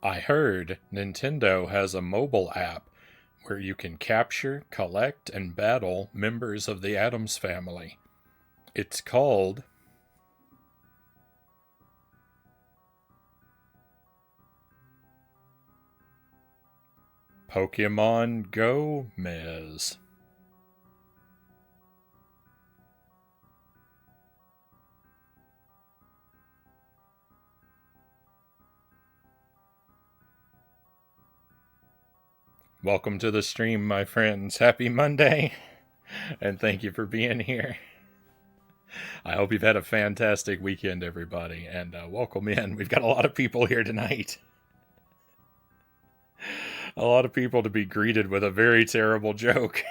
I heard Nintendo has a mobile app where you can capture, collect, and battle members of the Addams family. It's called Pokemon Go Mez. Welcome to the stream, my friends. Happy Monday, and thank you for being here. I hope you've had a fantastic weekend, everybody, and welcome in. We've got a lot of people here tonight. A lot of people to be greeted with a very terrible joke.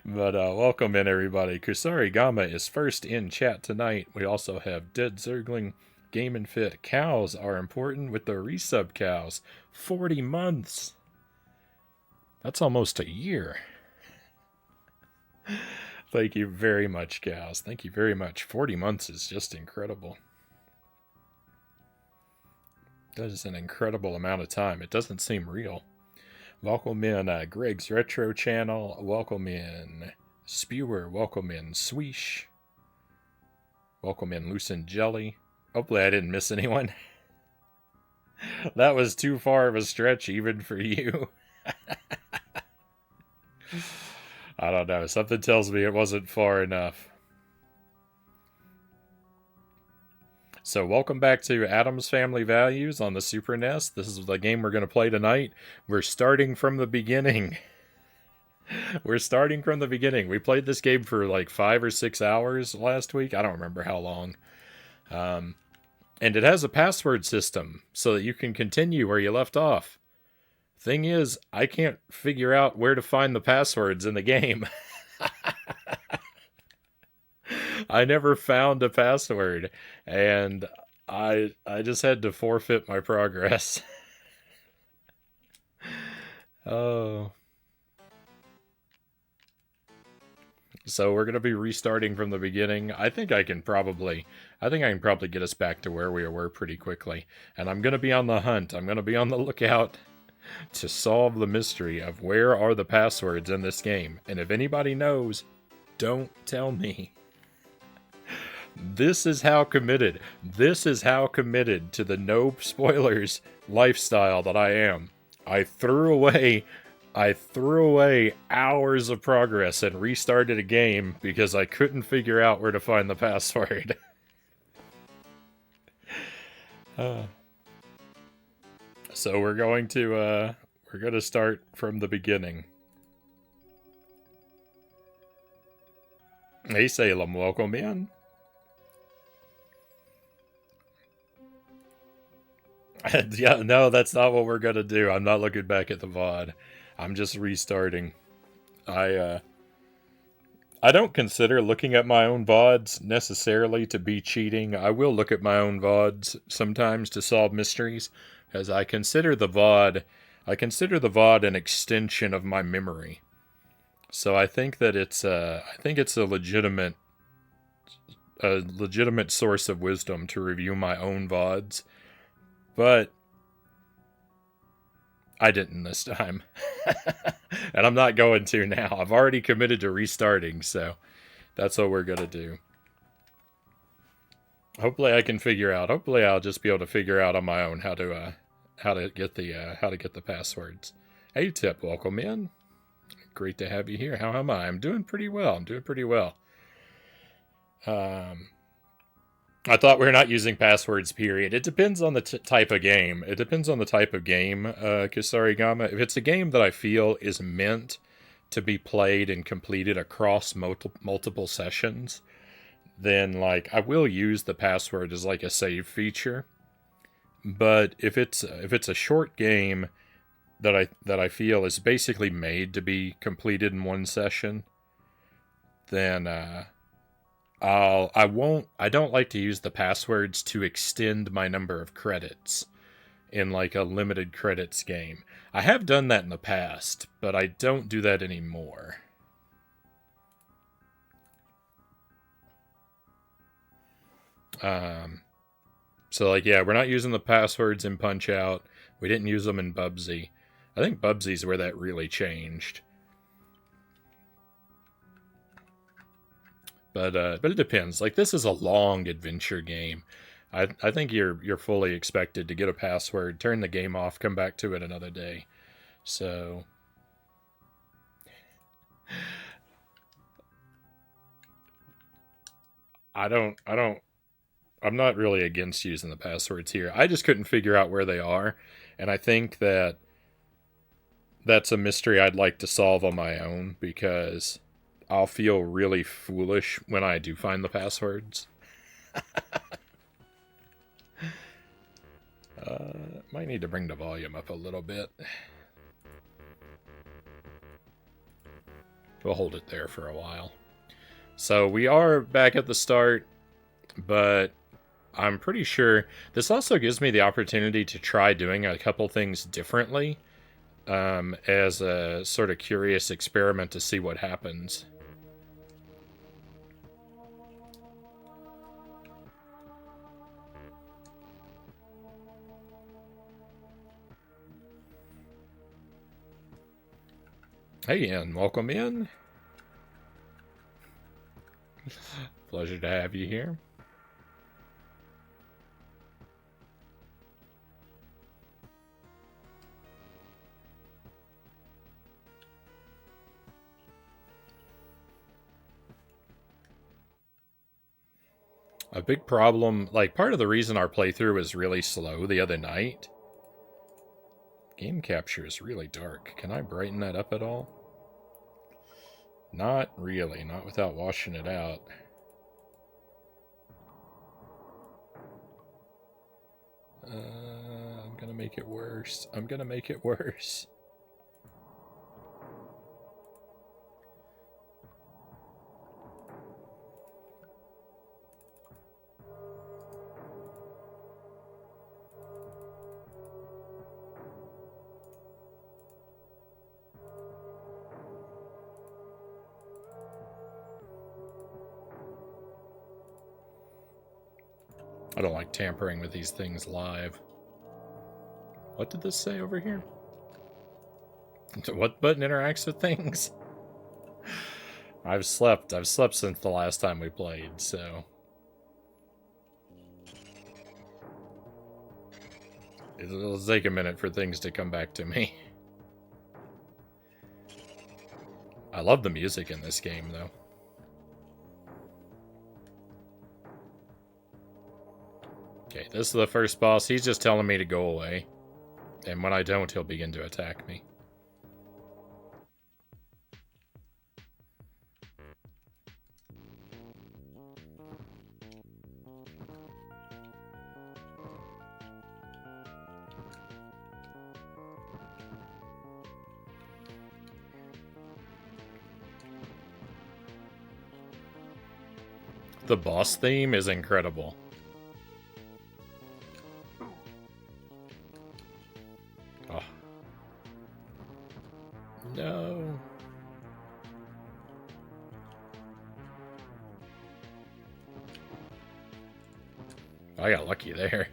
But welcome in, everybody. Kusari Gama is first in chat tonight. We also have Dead Zergling, Game and Fit. Cows are important with the resub cows. 40 months. That's almost a year. Thank you very much, cows. Thank you very much. 40 months is just incredible. That is an incredible amount of time. It doesn't seem real. Welcome in Greg's Retro channel. Welcome in Spewer. Welcome in Sweesh. Welcome in Lucent Jelly. Hopefully I didn't miss anyone. That was too far of a stretch even for you. I don't know. Something tells me it wasn't far enough. So welcome back to Addams Family Values on the Super NES. This is the game we're going to play tonight. We're starting from the beginning. We're starting from the beginning. We played this game for like 5 or 6 hours last week. I don't remember how long. And it has a password system so that you can continue where you left off. Thing is, I can't figure out where to find the passwords in the game. I never found a password, and I just had to forfeit my progress. Oh. So we're gonna be restarting from the beginning. I think I can probably get us back to where we were pretty quickly. And I'm gonna be on the hunt. I'm gonna be on the lookout to solve the mystery of where are the passwords in this game. And if anybody knows, don't tell me. This is how committed to the no spoilers lifestyle that I am. I threw away hours of progress and restarted a game because I couldn't figure out where to find the password. So we're going to start from the beginning. Hey Salem, welcome in. Yeah, no, that's not what we're gonna do. I'm not looking back at the VOD. I'm just restarting. I don't consider looking at my own VODs necessarily to be cheating. I will look at my own VODs sometimes to solve mysteries, as I consider the VOD an extension of my memory. So I think that it's a legitimate source of wisdom to review my own VODs. But I didn't this time. And I'm not going to now. I've already committed to restarting, so that's what we're going to do. Hopefully I can figure out. Hopefully I'll just be able to figure out on my own how to get the passwords. Hey Tip, welcome in. Great to have you here. How am I? I'm doing pretty well. I thought we were not using passwords, period. It depends on the type of game. Kisari Gama. If it's a game that I feel is meant to be played and completed across multiple sessions, then like I will use the password as like a save feature. But if it's a short game that I feel is basically made to be completed in one session, then I don't like to use the passwords to extend my number of credits in like a limited credits game. I have done that in the past, but I don't do that anymore. So, like, yeah, we're not using the passwords in Punch-Out. We didn't use them in Bubsy. I think Bubsy's where that really changed. But it depends. Like, this is a long adventure game. I think you're fully expected to get a password, turn the game off, come back to it another day. So I'm not really against using the passwords here. I just couldn't figure out where they are, and I think that's a mystery I'd like to solve on my own, because I'll feel really foolish when I do find the passwords. Might need to bring the volume up a little bit. We'll hold it there for a while. So we are back at the start, but I'm pretty sure this also gives me the opportunity to try doing a couple things differently, as a sort of curious experiment to see what happens. Hey, and welcome in. Pleasure to have you here. A big problem, like, part of the reason our playthrough was really slow the other night. Game capture is really dark. Can I brighten that up at all? Not really, not without washing it out. I'm gonna make it worse. I'm gonna make it worse. I don't like tampering with these things live. What did this say over here? What button interacts with things? I've slept since the last time we played, so... It'll take a minute for things to come back to me. I love the music in this game, though. Okay, this is the first boss. He's just telling me to go away. And when I don't, he'll begin to attack me. The boss theme is incredible. Oh. No. I got lucky there.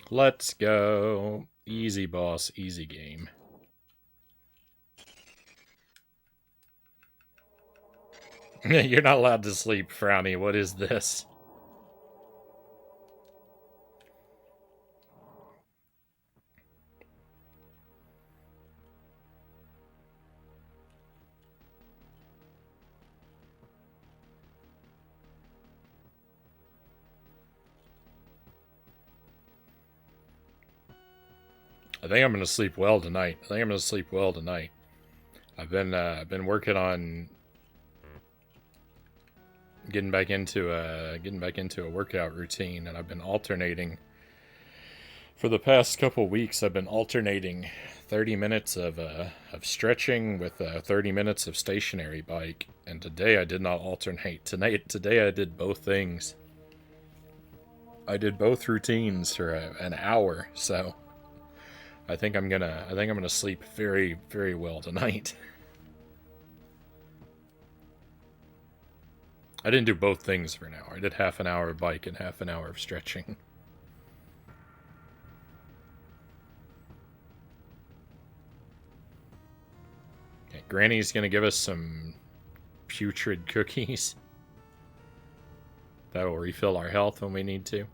Let's go. Easy boss, easy game. You're not allowed to sleep, Frownie. What is this? I think I'm gonna sleep well tonight. I've been working on getting back into a workout routine, and I've been alternating. For the past couple weeks, I've been alternating 30 minutes of stretching with 30 minutes of stationary bike. And today I did not alternate. Today I did both things. I did both routines for an hour, so I think I'm gonna sleep very, very well tonight. I didn't do both things for an hour. I did half an hour of bike and half an hour of stretching. Okay, Granny's gonna give us some putrid cookies. That will refill our health when we need to.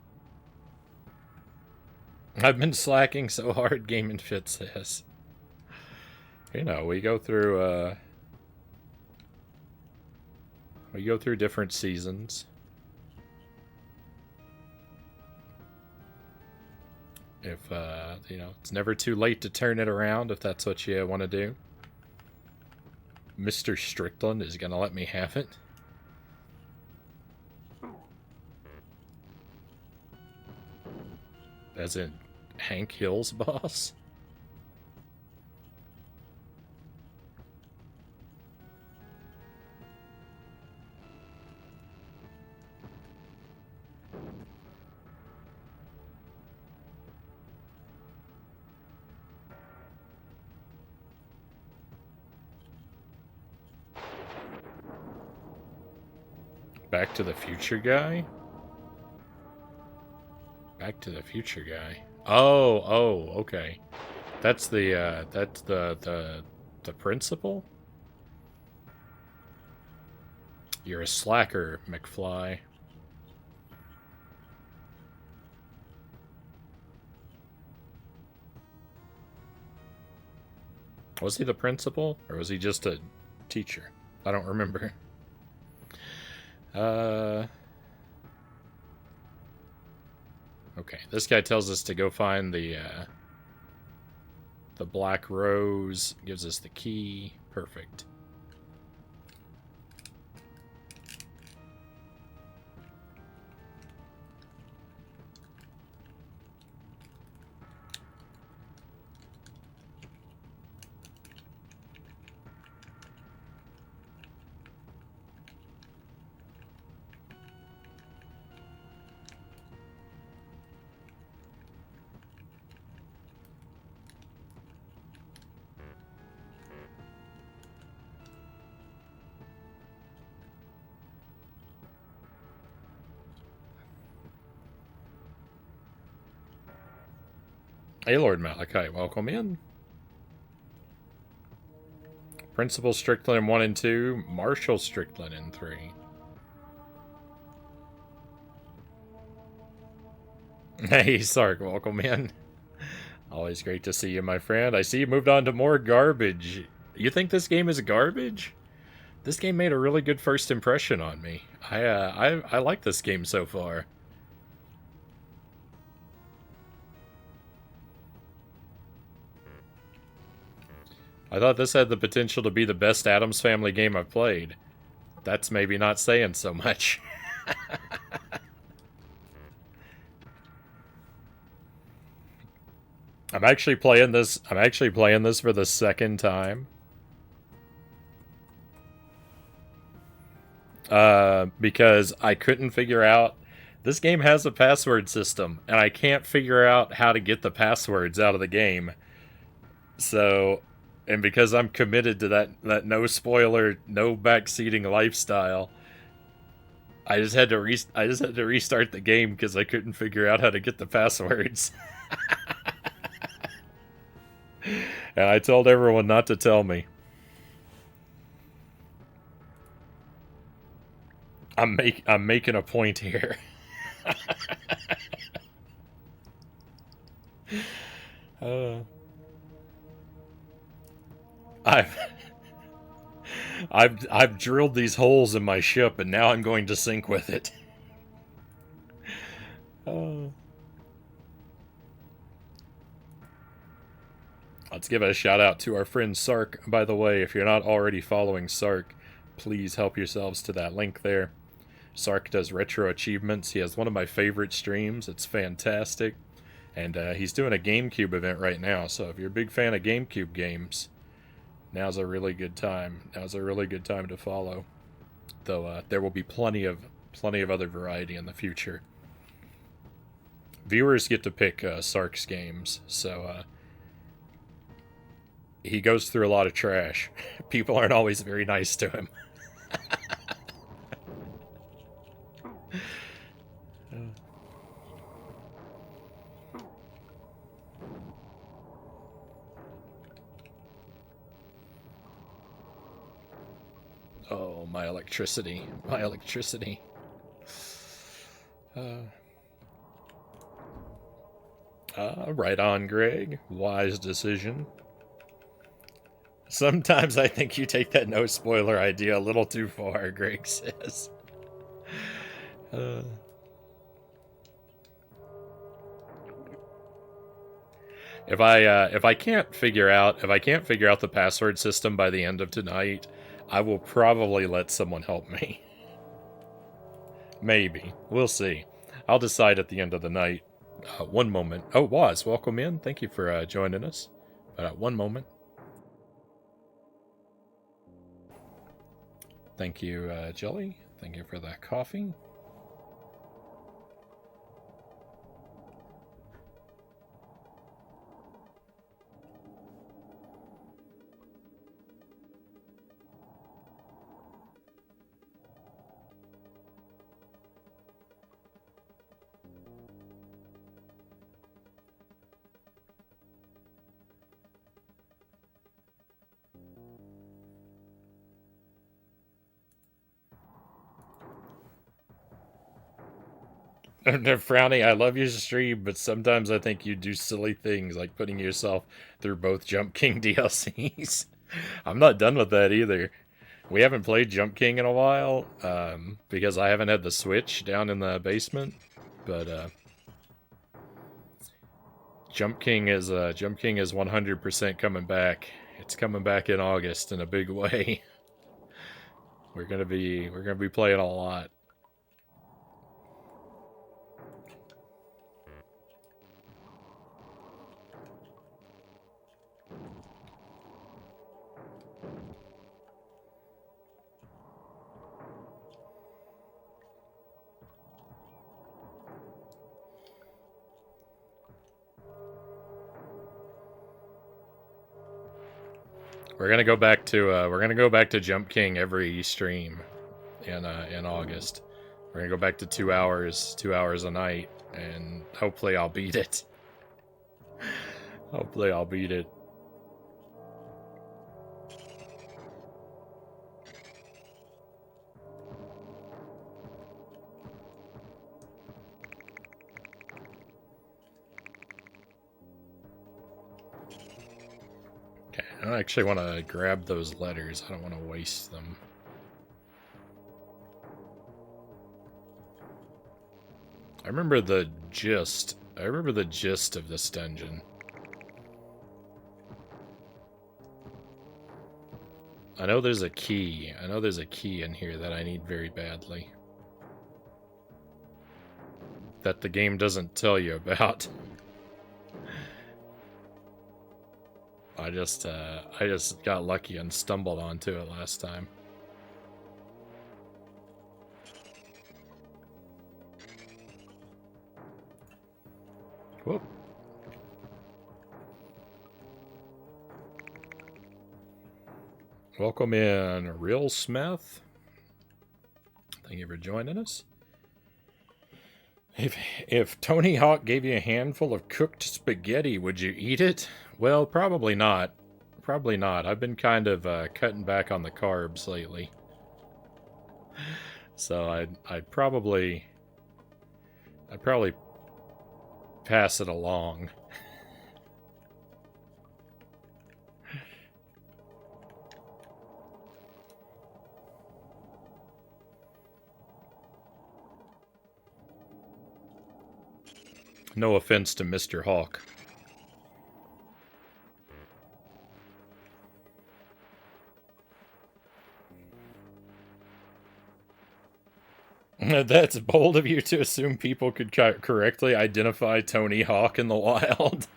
I've been slacking so hard, Game and Fit says. You know, we go through different seasons. If you know, it's never too late to turn it around if that's what you want to do. Mr. Strickland is gonna let me have it. As in Hank Hill's boss? Back to the Future guy? Back to the Future guy. Oh, okay. That's the principal? You're a slacker, McFly. Was he the principal? Or was he just a teacher? I don't remember. Okay, this guy tells us to go find the Black Rose, gives us the key. Perfect. Hey, Lord Malachi, welcome in. Principal Strickland in 1 and 2, Marshall Strickland in 3. Hey, Sark, welcome in. Always great to see you, my friend. I see you moved on to more garbage. You think this game is garbage? This game made a really good first impression on me. I like this game so far. I thought this had the potential to be the best Addams Family game I've played. That's maybe not saying so much. I'm actually playing this for the second time. Because I couldn't figure out... This game has a password system, and I can't figure out how to get the passwords out of the game. So... And because I'm committed to that no spoiler, no backseating lifestyle, I just had to restart the game because I couldn't figure out how to get the passwords. And I told everyone not to tell me. I'm making a point here. I've drilled these holes in my ship, and now I'm going to sink with it. Let's give a shout out to our friend Sark. By the way, if you're not already following Sark, please help yourselves to that link there. Sark does retro achievements. He has one of my favorite streams. It's fantastic. And he's doing a GameCube event right now, so if you're a big fan of GameCube games, now's a really good time. Now's a really good time to follow. Though there will be plenty of other variety in the future. Viewers get to pick Sark's games, so he goes through a lot of trash. People aren't always very nice to him. Oh, my electricity. My electricity. Right on, Greg. Wise decision. Sometimes I think you take that no spoiler idea a little too far, Greg says. If I can't figure out the password system by the end of tonight, I will probably let someone help me. Maybe. We'll see. I'll decide at the end of the night. One moment. Oh, Waz, welcome in. Thank you for joining us. One moment. Thank you, Jelly. Thank you for that coffee. Frownie, I love your stream, but sometimes I think you do silly things like putting yourself through both Jump King DLCs. I'm not done with that either. We haven't played Jump King in a while because I haven't had the Switch down in the basement. But Jump King is 100% coming back. It's coming back in August in a big way. We're gonna be playing a lot. We're gonna go back to Jump King every stream in August. We're gonna go back to 2 hours a night, and hopefully I'll beat it. Hopefully I'll beat it. Okay, I actually want to grab those letters. I don't want to waste them. I remember the gist of this dungeon. I know there's a key. I know there's a key in here that I need very badly. That the game doesn't tell you about. I just got lucky and stumbled onto it last time. Whoop. Welcome in, Real Smith. Thank you for joining us. If Tony Hawk gave you a handful of cooked spaghetti, would you eat it? Well, probably not. Probably not. I've been kind of cutting back on the carbs lately. So I'd probably pass it along. No offense to Mr. Hawk. That's bold of you to assume people could correctly identify Tony Hawk in the wild.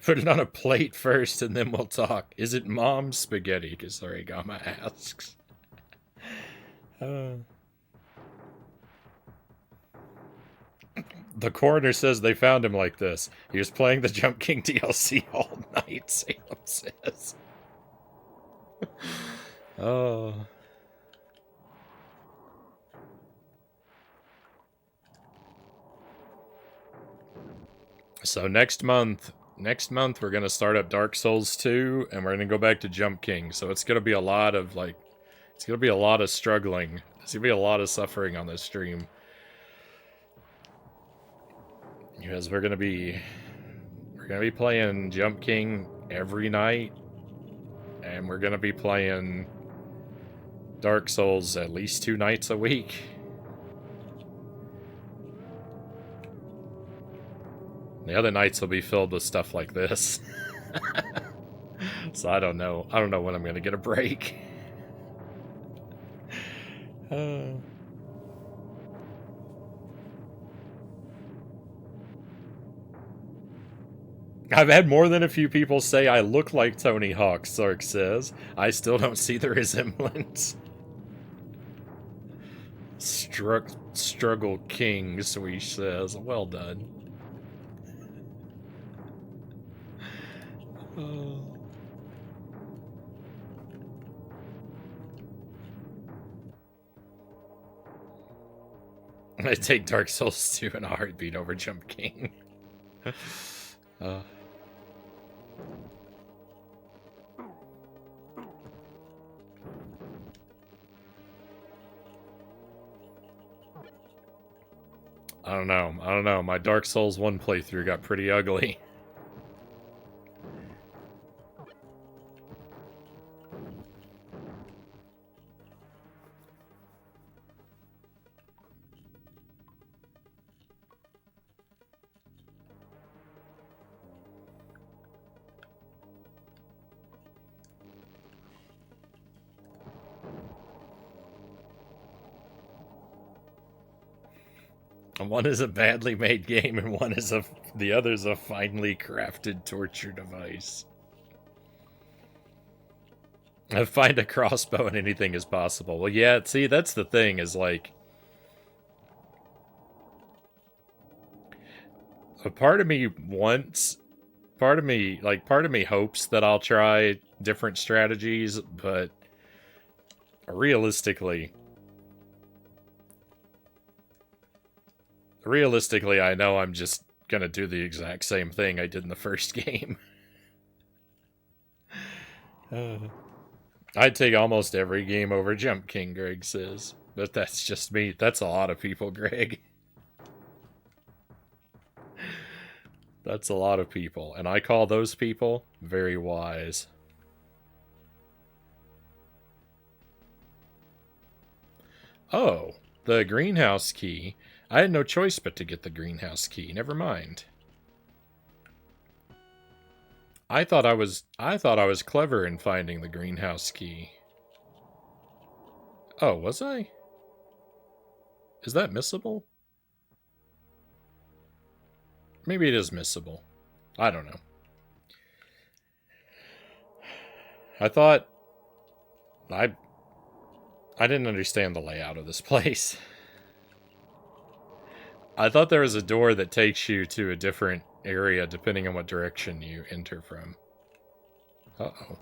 Put it on a plate first and then we'll talk. Is it mom's spaghetti? Because Origama asks. The coroner says they found him like this. He was playing the Jump King DLC all night, Salem says. Oh. So next month we're gonna start up Dark Souls 2, and we're gonna go back to Jump King. So it's gonna be a lot of like, it's gonna be a lot of struggling. There's gonna be a lot of suffering on this stream, because we're gonna be playing Jump King every night, and we're gonna be playing Dark Souls at least 2 nights a week. The other nights will be filled with stuff like this. So I don't know. I don't know when I'm gonna get a break. I've had more than a few people say I look like Tony Hawk, Sark says. I still don't see the resemblance. Struggle King, Sweesh says. Well done. I take Dark Souls 2 in a heartbeat over Jump King. I don't know. My Dark Souls 1 playthrough got pretty ugly. One is a badly made game, and the other's a finely crafted torture device. Find a crossbow and anything is possible. Well, yeah, see, that's the thing, is like, a part of me hopes that I'll try different strategies, but realistically, I know I'm just gonna do the exact same thing I did in the first game. I'd take almost every game over Jump King, Greg says. But that's just me. That's a lot of people, Greg. That's a lot of people. And I call those people very wise. Oh, the greenhouse key. I had no choice but to get the greenhouse key. Never mind. I thought I was clever in finding the greenhouse key. Oh, was I? Is that missable? Maybe it is missable. I don't know. I thought I didn't understand the layout of this place. I thought there was a door that takes you to a different area depending on what direction you enter from. Uh-oh.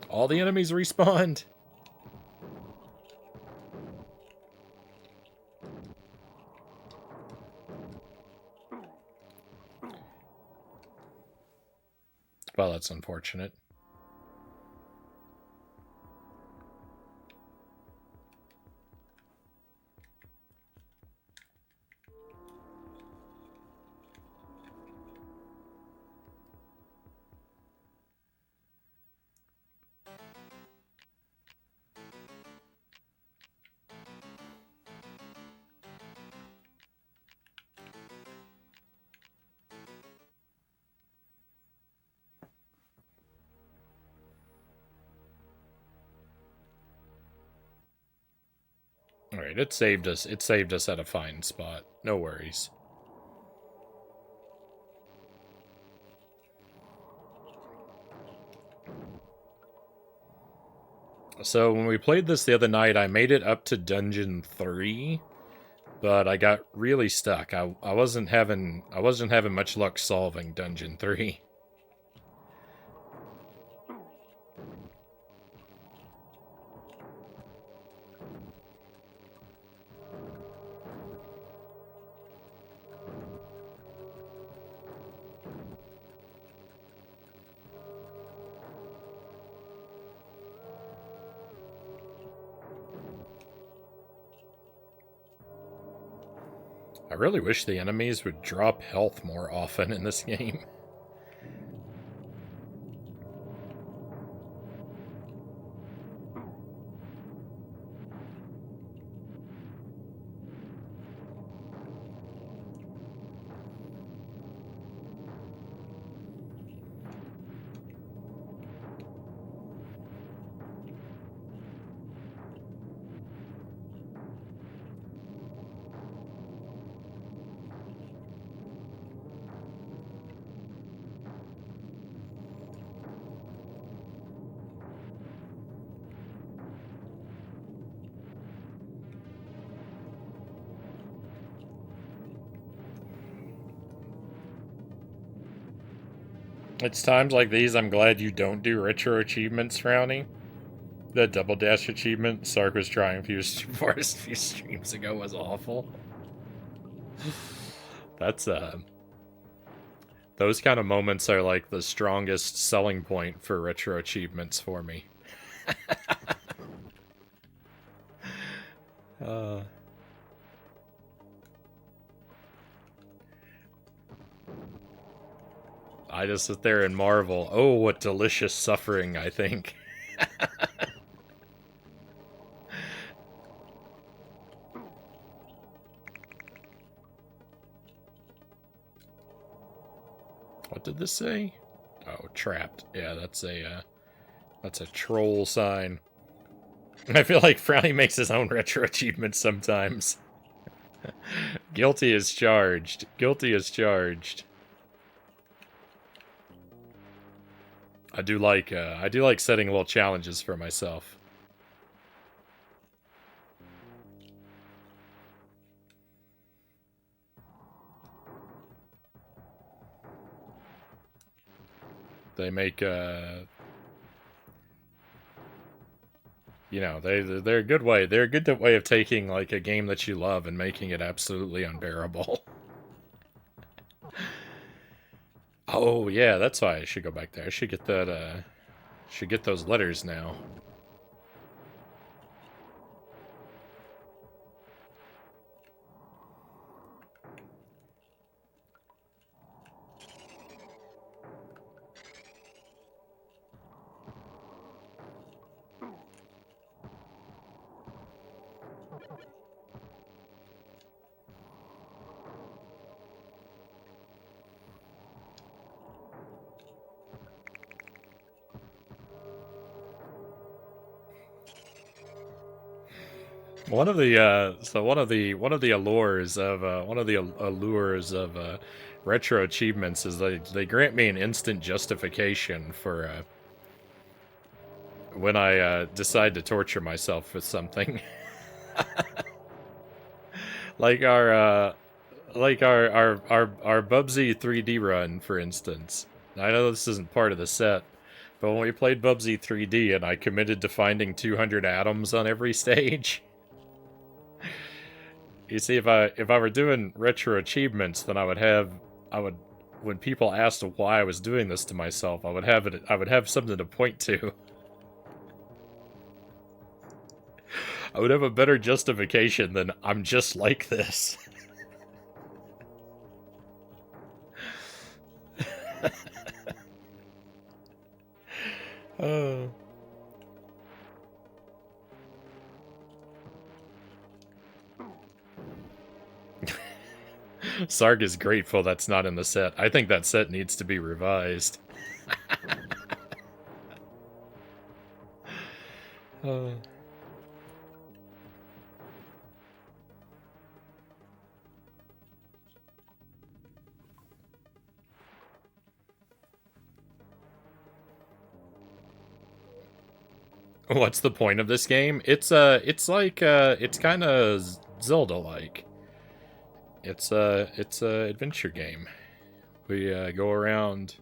All the enemies respawned? Well, that's unfortunate. Alright, it saved us. It saved us at a fine spot. No worries. So when we played this the other night, I made it up to Dungeon 3, but I got really stuck. I wasn't having much luck solving Dungeon 3. I really wish the enemies would drop health more often in this game. It's times like these I'm glad you don't do retro achievements, Frownie. The double dash achievement Sark was trying for us a few streams ago was awful. That's those kind of moments are like the strongest selling point for retro achievements for me. I just sit there and marvel. Oh, what delicious suffering, I think. What did this say? Oh, trapped. Yeah, that's a troll sign. I feel like Frownie makes his own retro achievements sometimes. Guilty as charged. Guilty as charged. I do like setting little challenges for myself. They make you know, they're a good way. They're a good way of taking like a game that you love and making it absolutely unbearable. Oh yeah, that's why I should go back there. I should get that should get those letters now. One of the allures of retro achievements is they grant me an instant justification for when I decide to torture myself with something. Like our Bubsy 3D run, for instance. I know this isn't part of the set, but when we played Bubsy 3D and I committed to finding 200 atoms on every stage. You see, if I were doing retro achievements, then I would when people asked why I was doing this to myself, I would have something to point to. I would have a better justification than I'm just like this. Oh. Sarg is grateful that's not in the set. I think that set needs to be revised. What's the point of this game? It's kind of Zelda-like. It's a adventure game. We go around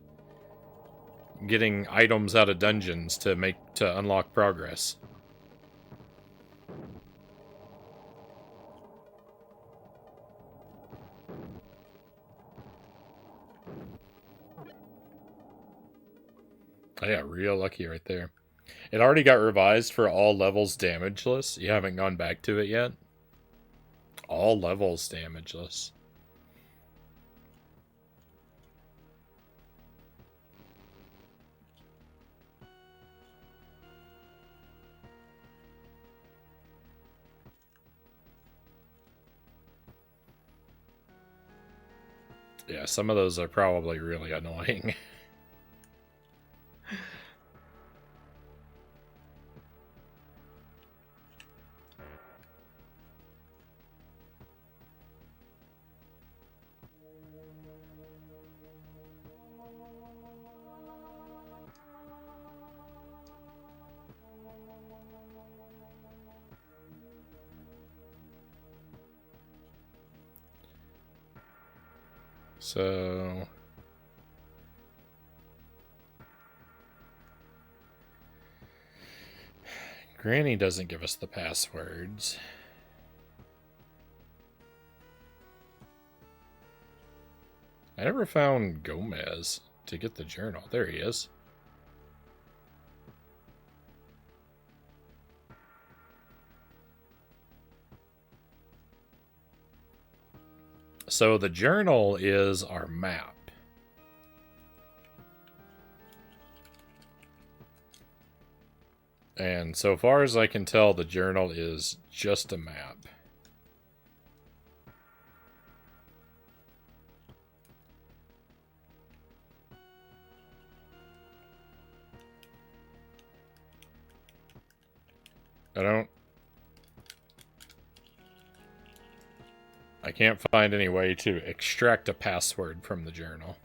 getting items out of dungeons to unlock progress. Oh yeah, real lucky right there. It already got revised for all levels damageless. You haven't gone back to it yet? all levels damageless. Yeah, some of those are probably really annoying. So... Granny doesn't give us the passwords. I never found Gomez to get the journal. There he is. So the journal is our map. And so far as I can tell, the journal is just a map. I can't find any way to extract a password from the journal.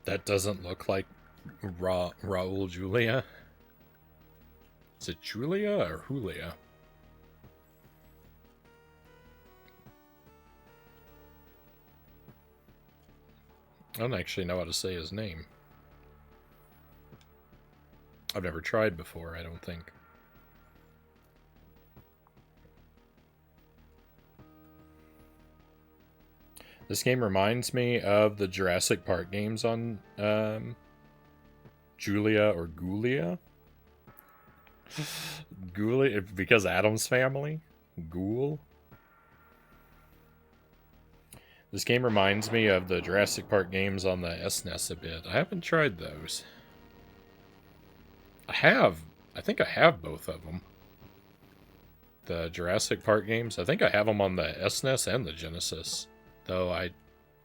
That doesn't look like Raul Julia. Is it Julia or Julia? I don't actually know how to say his name. I've never tried before, I don't think. This game reminds me of the Jurassic Park games on Julia or Gulia. Gulia, because Addams family? Ghoul? This game reminds me of the Jurassic Park games on the SNES a bit. I haven't tried those. I think I have both of them. The Jurassic Park games. I think I have them on the SNES and the Genesis. Though,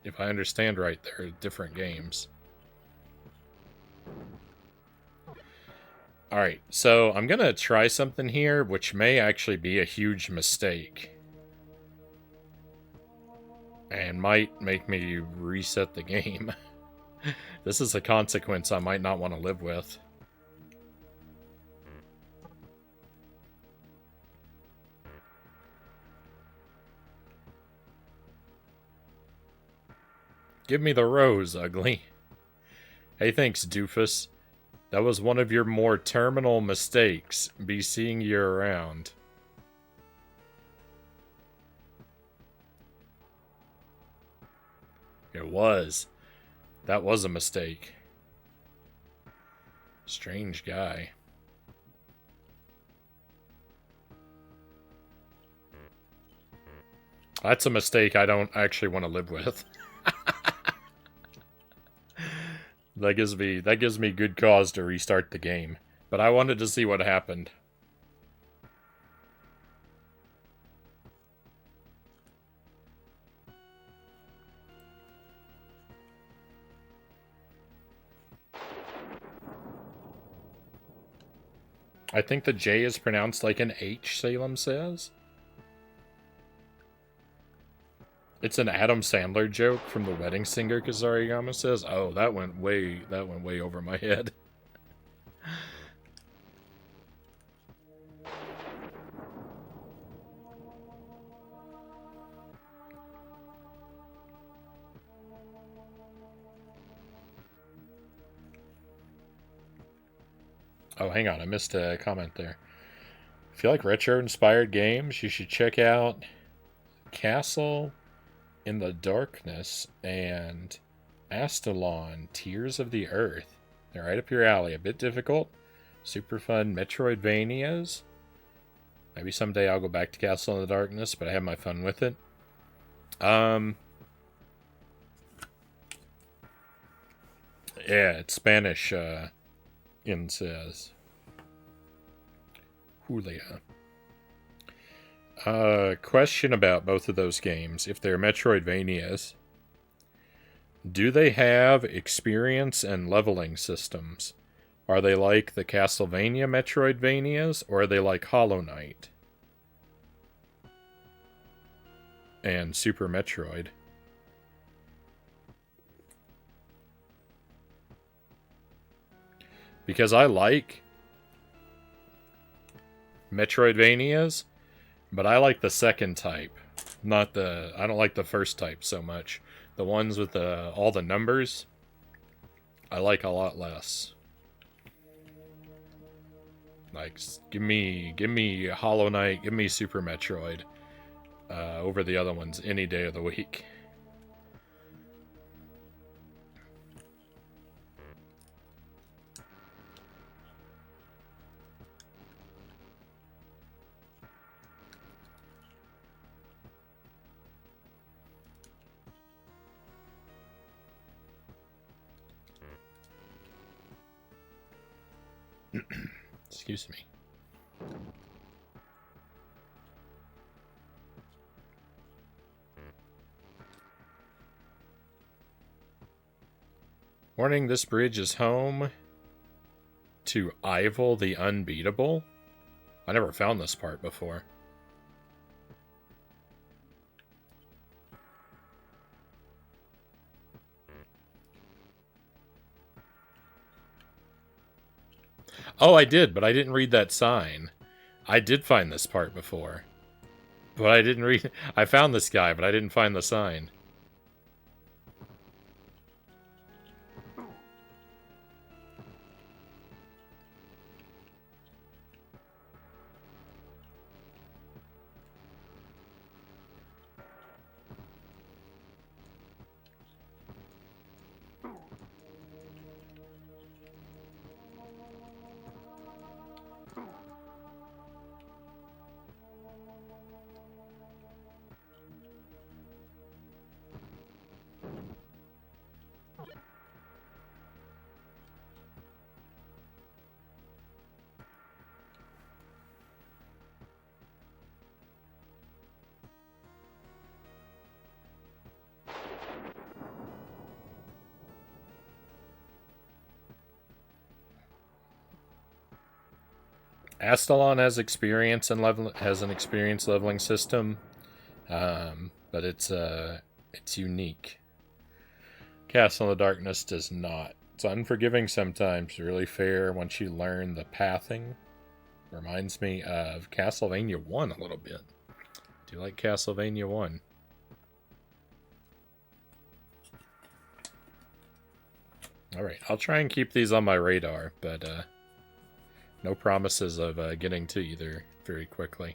if I understand right, they're different games. Alright, so I'm going to try something here, which may actually be a huge mistake. And might make me reset the game. This is a consequence I might not want to live with. Give me the rose, ugly. Hey, thanks, doofus. That was one of your more terminal mistakes. Be seeing you around. It was. That was a mistake. Strange guy. That's a mistake I don't actually want to live with. That gives me good cause to restart the game. But I wanted to see what happened. I think the J is pronounced like an H, Salem says. It's an Adam Sandler joke from The Wedding Singer, Kazariyama says. Oh, that went way over my head. Oh, hang on. I missed a comment there. If you like retro-inspired games, you should check out Castle in the Darkness and Astalon, Tears of the Earth. They're right up your alley. A bit difficult. Super fun Metroidvanias. Maybe someday I'll go back to Castle in the Darkness, but I have my fun with it. Yeah, it's Spanish, in says. Julia. Question about both of those games. If they're Metroidvanias, do they have experience and leveling systems? Are they like the Castlevania Metroidvanias, or are they like Hollow Knight and Super Metroid? Because I like Metroidvanias, but I like the second type. I don't like the first type so much. The ones with all the numbers, I like a lot less. Like, give me Hollow Knight, give me Super Metroid over the other ones any day of the week. Excuse me. Warning, this bridge is home to Ivel the Unbeatable. I never found this part before. Oh, I did, but I didn't read that sign. I did find this part before. But I didn't read... I found this guy, but I didn't find the sign. Astalon has experience and has an experience leveling system, but it's unique. Castle in the Darkness does not. It's unforgiving sometimes, really fair once you learn the pathing. Reminds me of Castlevania 1 a little bit. Do you like Castlevania 1? Alright, I'll try and keep these on my radar, but no promises of getting to either very quickly.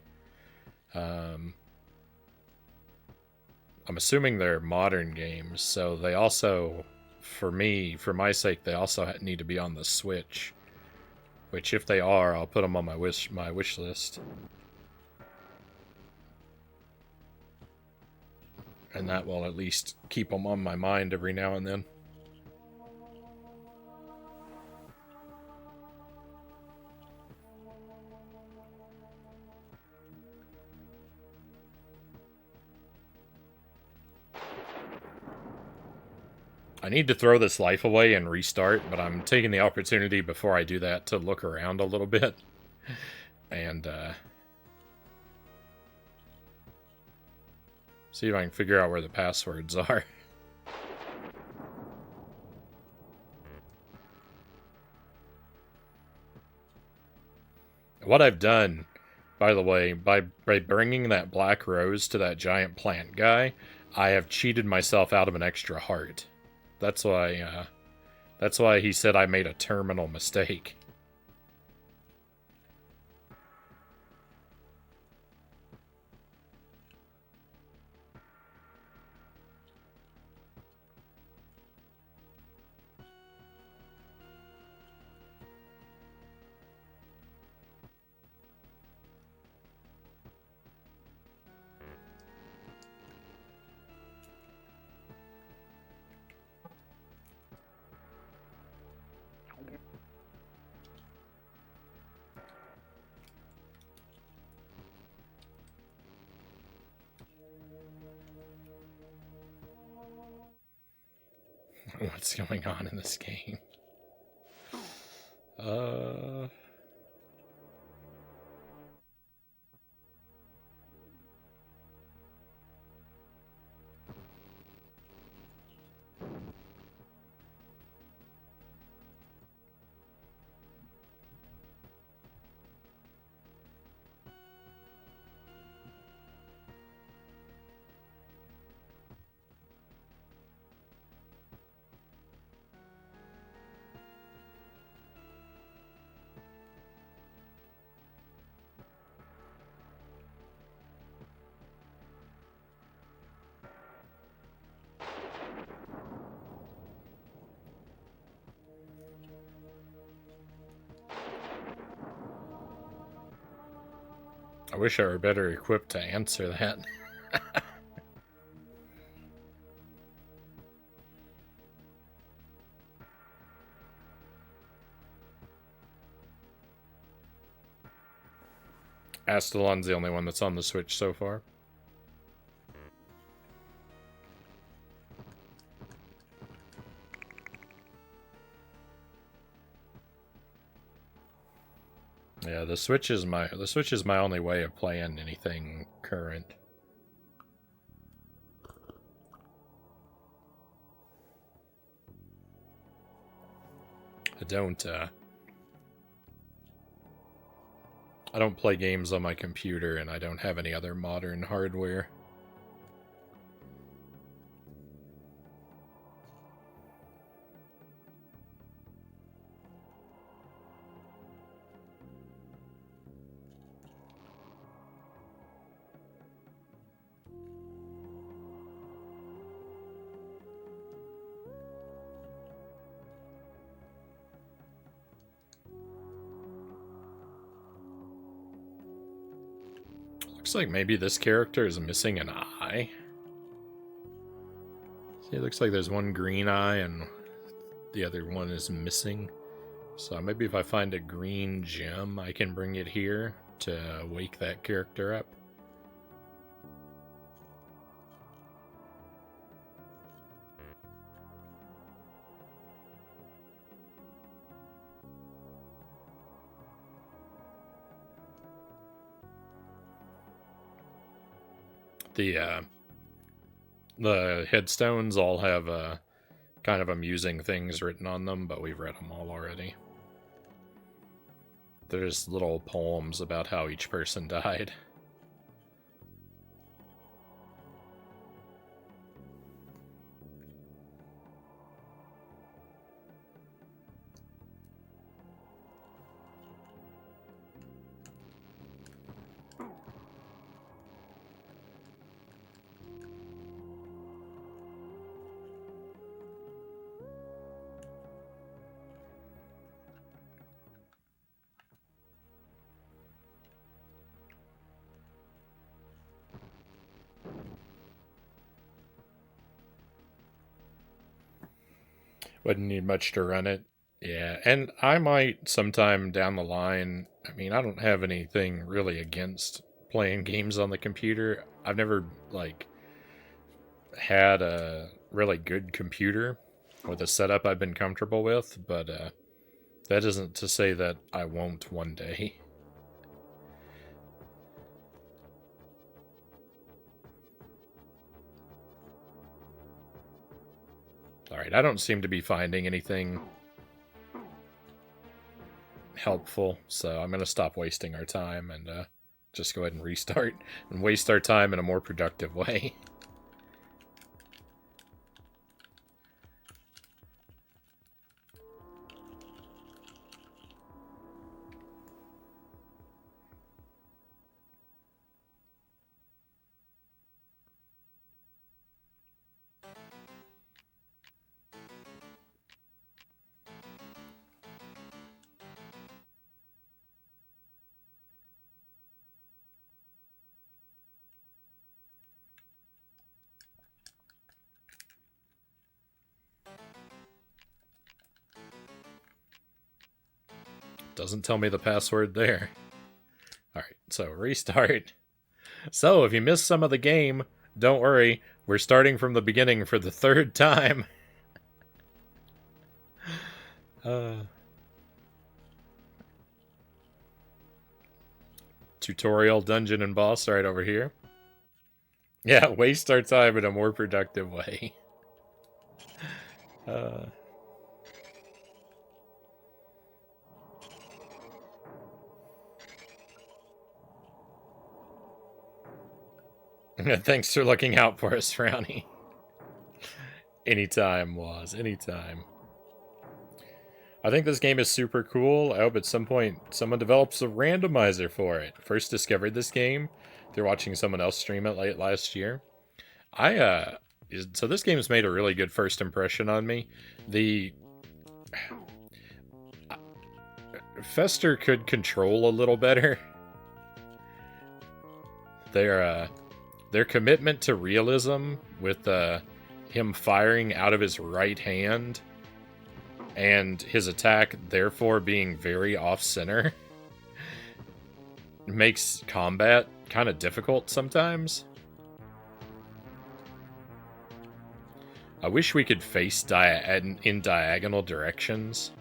I'm assuming they're modern games, so they also, for my sake, they also need to be on the Switch. Which, if they are, I'll put them on my wish list. And that will at least keep them on my mind every now and then. I need to throw this life away and restart, but I'm taking the opportunity before I do that to look around a little bit. And, see if I can figure out where the passwords are. What I've done, by the way, by bringing that black rose to that giant plant guy, I have cheated myself out of an extra heart. That's why he said I made a terminal mistake. What's going on in this game? I wish I were better equipped to answer that. Astalon's the only one that's on the Switch so far. Yeah, the Switch is my only way of playing anything current. I don't play games on my computer, and I don't have any other modern hardware. Looks like maybe this character is missing an eye. See, it looks like there's one green eye and the other one is missing. So maybe if I find a green gem, I can bring it here to wake that character up. The headstones all have kind of amusing things written on them, but we've read them all already. There's little poems about how each person died. Wouldn't need much to run it. Yeah, and I might sometime down the line. I mean, I don't have anything really against playing games on the computer. I've never, like, had a really good computer with a setup I've been comfortable with, but that isn't to say that I won't one day. Alright, I don't seem to be finding anything helpful, so I'm going to stop wasting our time and just go ahead and restart and waste our time in a more productive way. Doesn't tell me the password there. Alright, so restart. So, if you missed some of the game, don't worry. We're starting from the beginning for the third time. Uh, Tutorial, dungeon, and boss right over here. Yeah, waste our time in a more productive way. Uh, Thanks for looking out for us, Frownie. Anytime, was anytime. I think this game is super cool. I hope at some point someone develops a randomizer for it. First discovered this game through watching someone else stream it late last year. So this game has made a really good first impression on me. The Fester could control a little better. Their commitment to realism with him firing out of his right hand and his attack therefore being very off-center makes combat kind of difficult sometimes. I wish we could face in diagonal directions.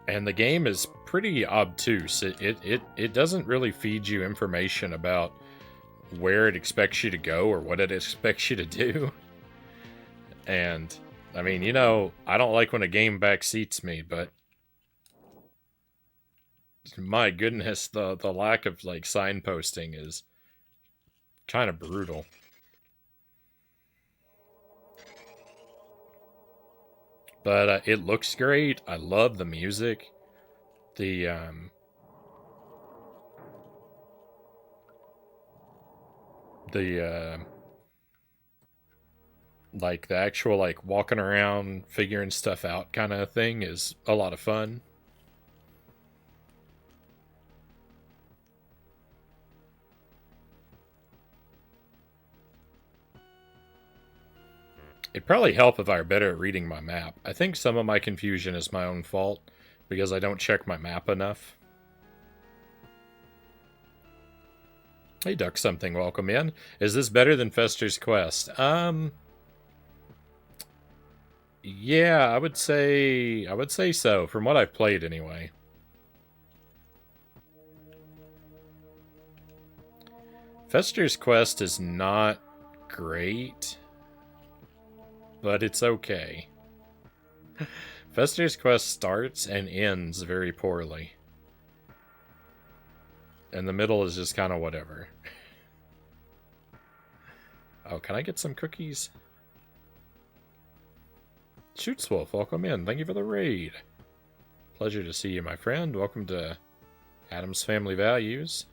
And the game is pretty obtuse. It doesn't really feed you information about where it expects you to go or what it expects you to do. And, I mean, you know, I don't like when a game backseats me, but my goodness, the lack of, like, signposting is kind of brutal. But it looks great. I love the music. Like the actual like walking around figuring stuff out kind of thing is a lot of fun. It'd probably help if I were better at reading my map. I think some of my confusion is my own fault because I don't check my map enough. Hey, Duck Something, welcome in. Is this better than Fester's Quest? Yeah, I would say so, from what I've played anyway. Fester's Quest is not great, but it's okay. Fester's Quest starts and ends very poorly. And the middle is just kind of whatever. Oh, can I get some cookies? Shootswolf, welcome in. Thank you for the raid. Pleasure to see you, my friend. Welcome to Addams Family Values.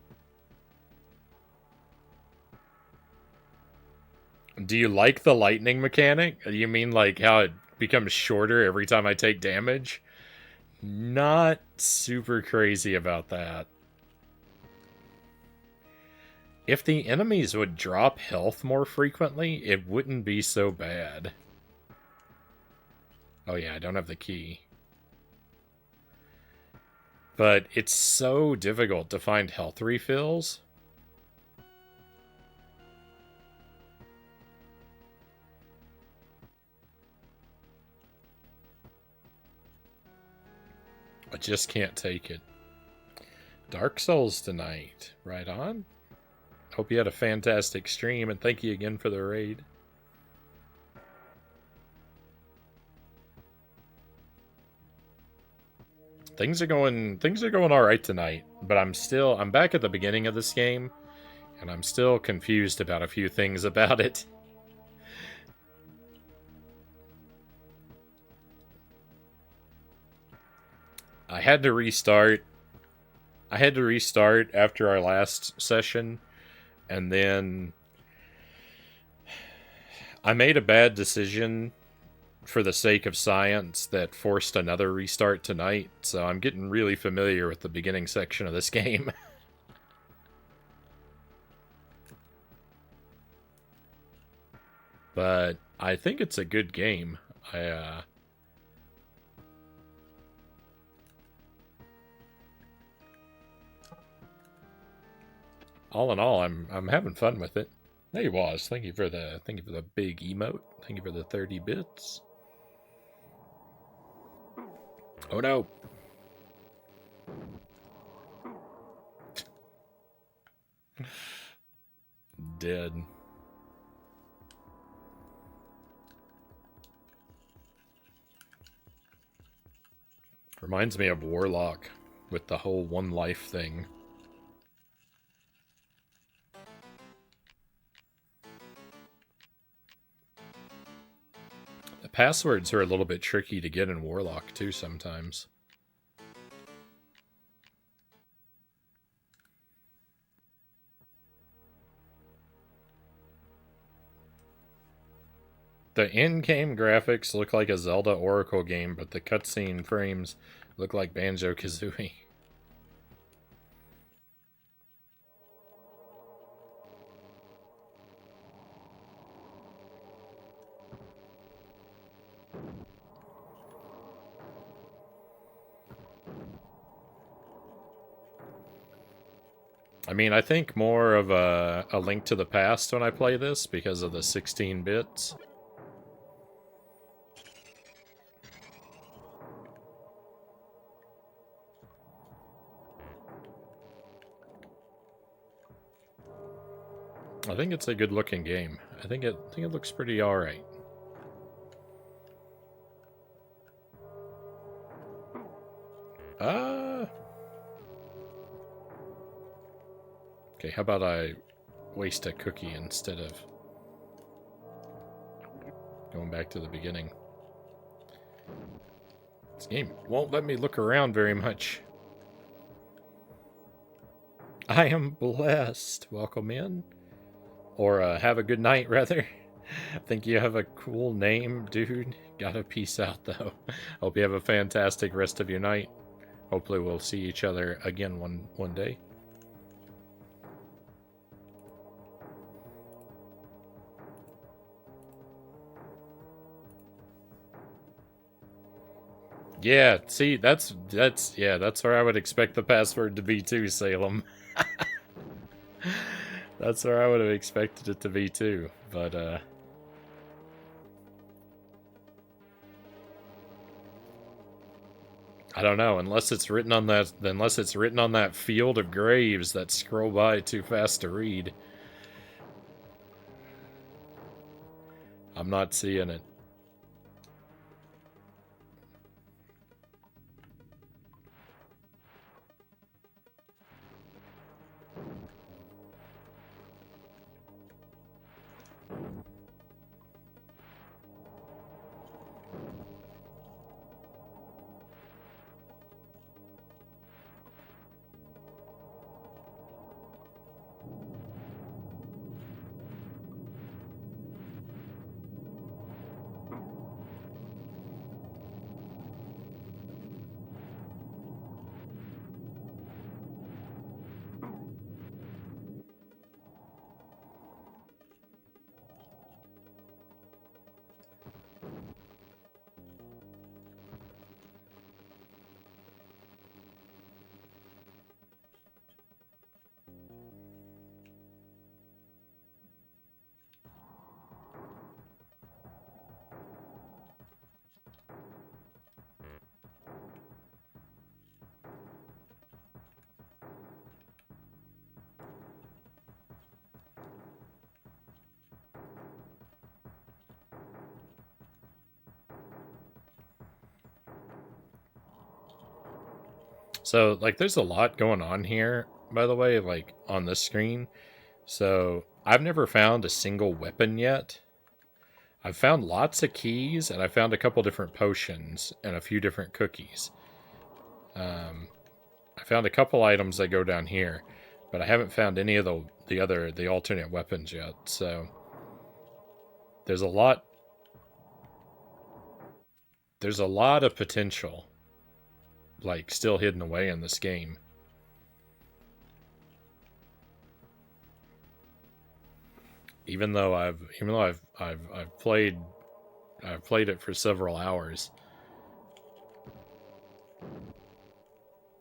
Do you like the lightning mechanic? You mean like how it becomes shorter every time I take damage? Not super crazy about that. If the enemies would drop health more frequently, it wouldn't be so bad. Oh yeah, I don't have the key. But it's so difficult to find health refills. I just can't take it. Dark Souls tonight. Right on. Hope you had a fantastic stream, and thank you again for the raid. Things are going all right tonight, but I'm back at the beginning of this game, and I'm still confused about a few things about it. I had to restart after our last session, and then I made a bad decision for the sake of science that forced another restart tonight, so I'm getting really familiar with the beginning section of this game. But I think it's a good game. All in all, I'm having fun with it. Hey, Waz, thank you for the big emote. Thank you for the 30 bits. Oh no. Dead. Reminds me of Warlock with the whole one life thing. The passwords are a little bit tricky to get in Warlock too sometimes. The in-game graphics look like a Zelda Oracle game, but the cutscene frames look like Banjo-Kazooie. I mean, I think more of a Link to the Past when I play this because of the 16 bits. I think it's a good looking game. I think it looks pretty alright. Okay, how about I waste a cookie instead of going back to the beginning. This game won't let me look around very much. I am blessed. Welcome in. Or have a good night, rather. Think you have a cool name, dude. Gotta peace out, though. Hope you have a fantastic rest of your night. Hopefully we'll see each other again one day. Yeah, see, that's where I would expect the password to be too, Salem. That's where I would have expected it to be too, but I don't know, unless it's written on that field of graves that scroll by too fast to read. I'm not seeing it. So, like, there's a lot going on here, by the way, like, on this screen. So, I've never found a single weapon yet. I've found lots of keys, and I found a couple different potions and a few different cookies. I found a couple items that go down here, but I haven't found any of the alternate weapons yet. So, there's a lot. There's a lot of potential, like, still hidden away in this game. Even though I've played it for several hours.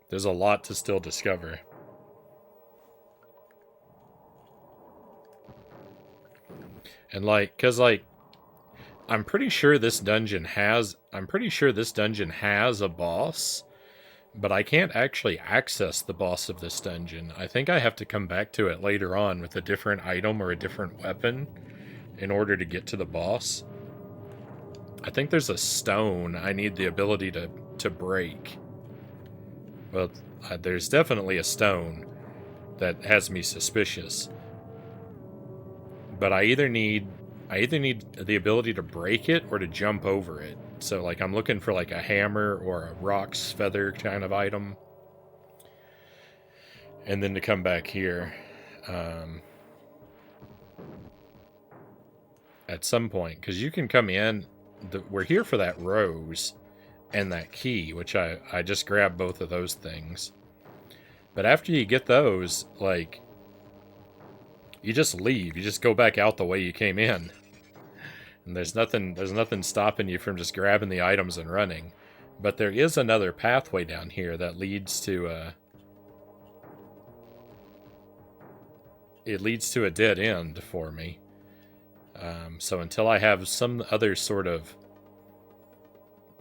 There's a lot to still discover. And like, cause like, I'm pretty sure this dungeon has a boss, but I can't actually access the boss of this dungeon. I think I have to come back to it later on with a different item or a different weapon in order to get to the boss. I think there's a stone I need the ability to break. Well, there's definitely a stone that has me suspicious. But I either need the ability to break it or to jump over it. So like I'm looking for like a hammer or a roc's feather kind of item. And then to come back here. At some point, because you can come in. We're here for that rose and that key, which I just grabbed both of those things. But after you get those, like, you just leave. You just go back out the way you came in. And there's nothing stopping you from just grabbing the items and running. But there is another pathway down here that leads to it leads to a dead end for me. So until I have some other sort of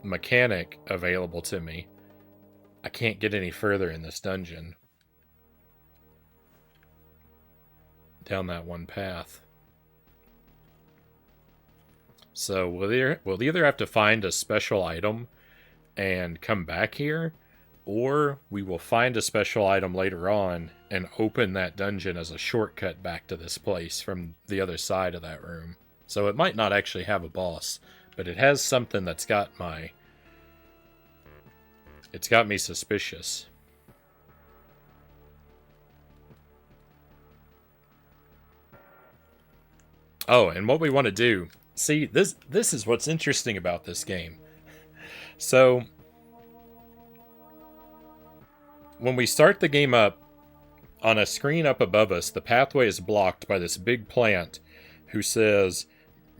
mechanic available to me, I can't get any further in this dungeon. Down that one path. So we'll either have to find a special item and come back here, or we will find a special item later on and open that dungeon as a shortcut back to this place from the other side of that room. So it might not actually have a boss, but it has something that's got it's got me suspicious. Oh, and what we want to do... See, this is what's interesting about this game. So, when we start the game up, on a screen up above us, the pathway is blocked by this big plant who says,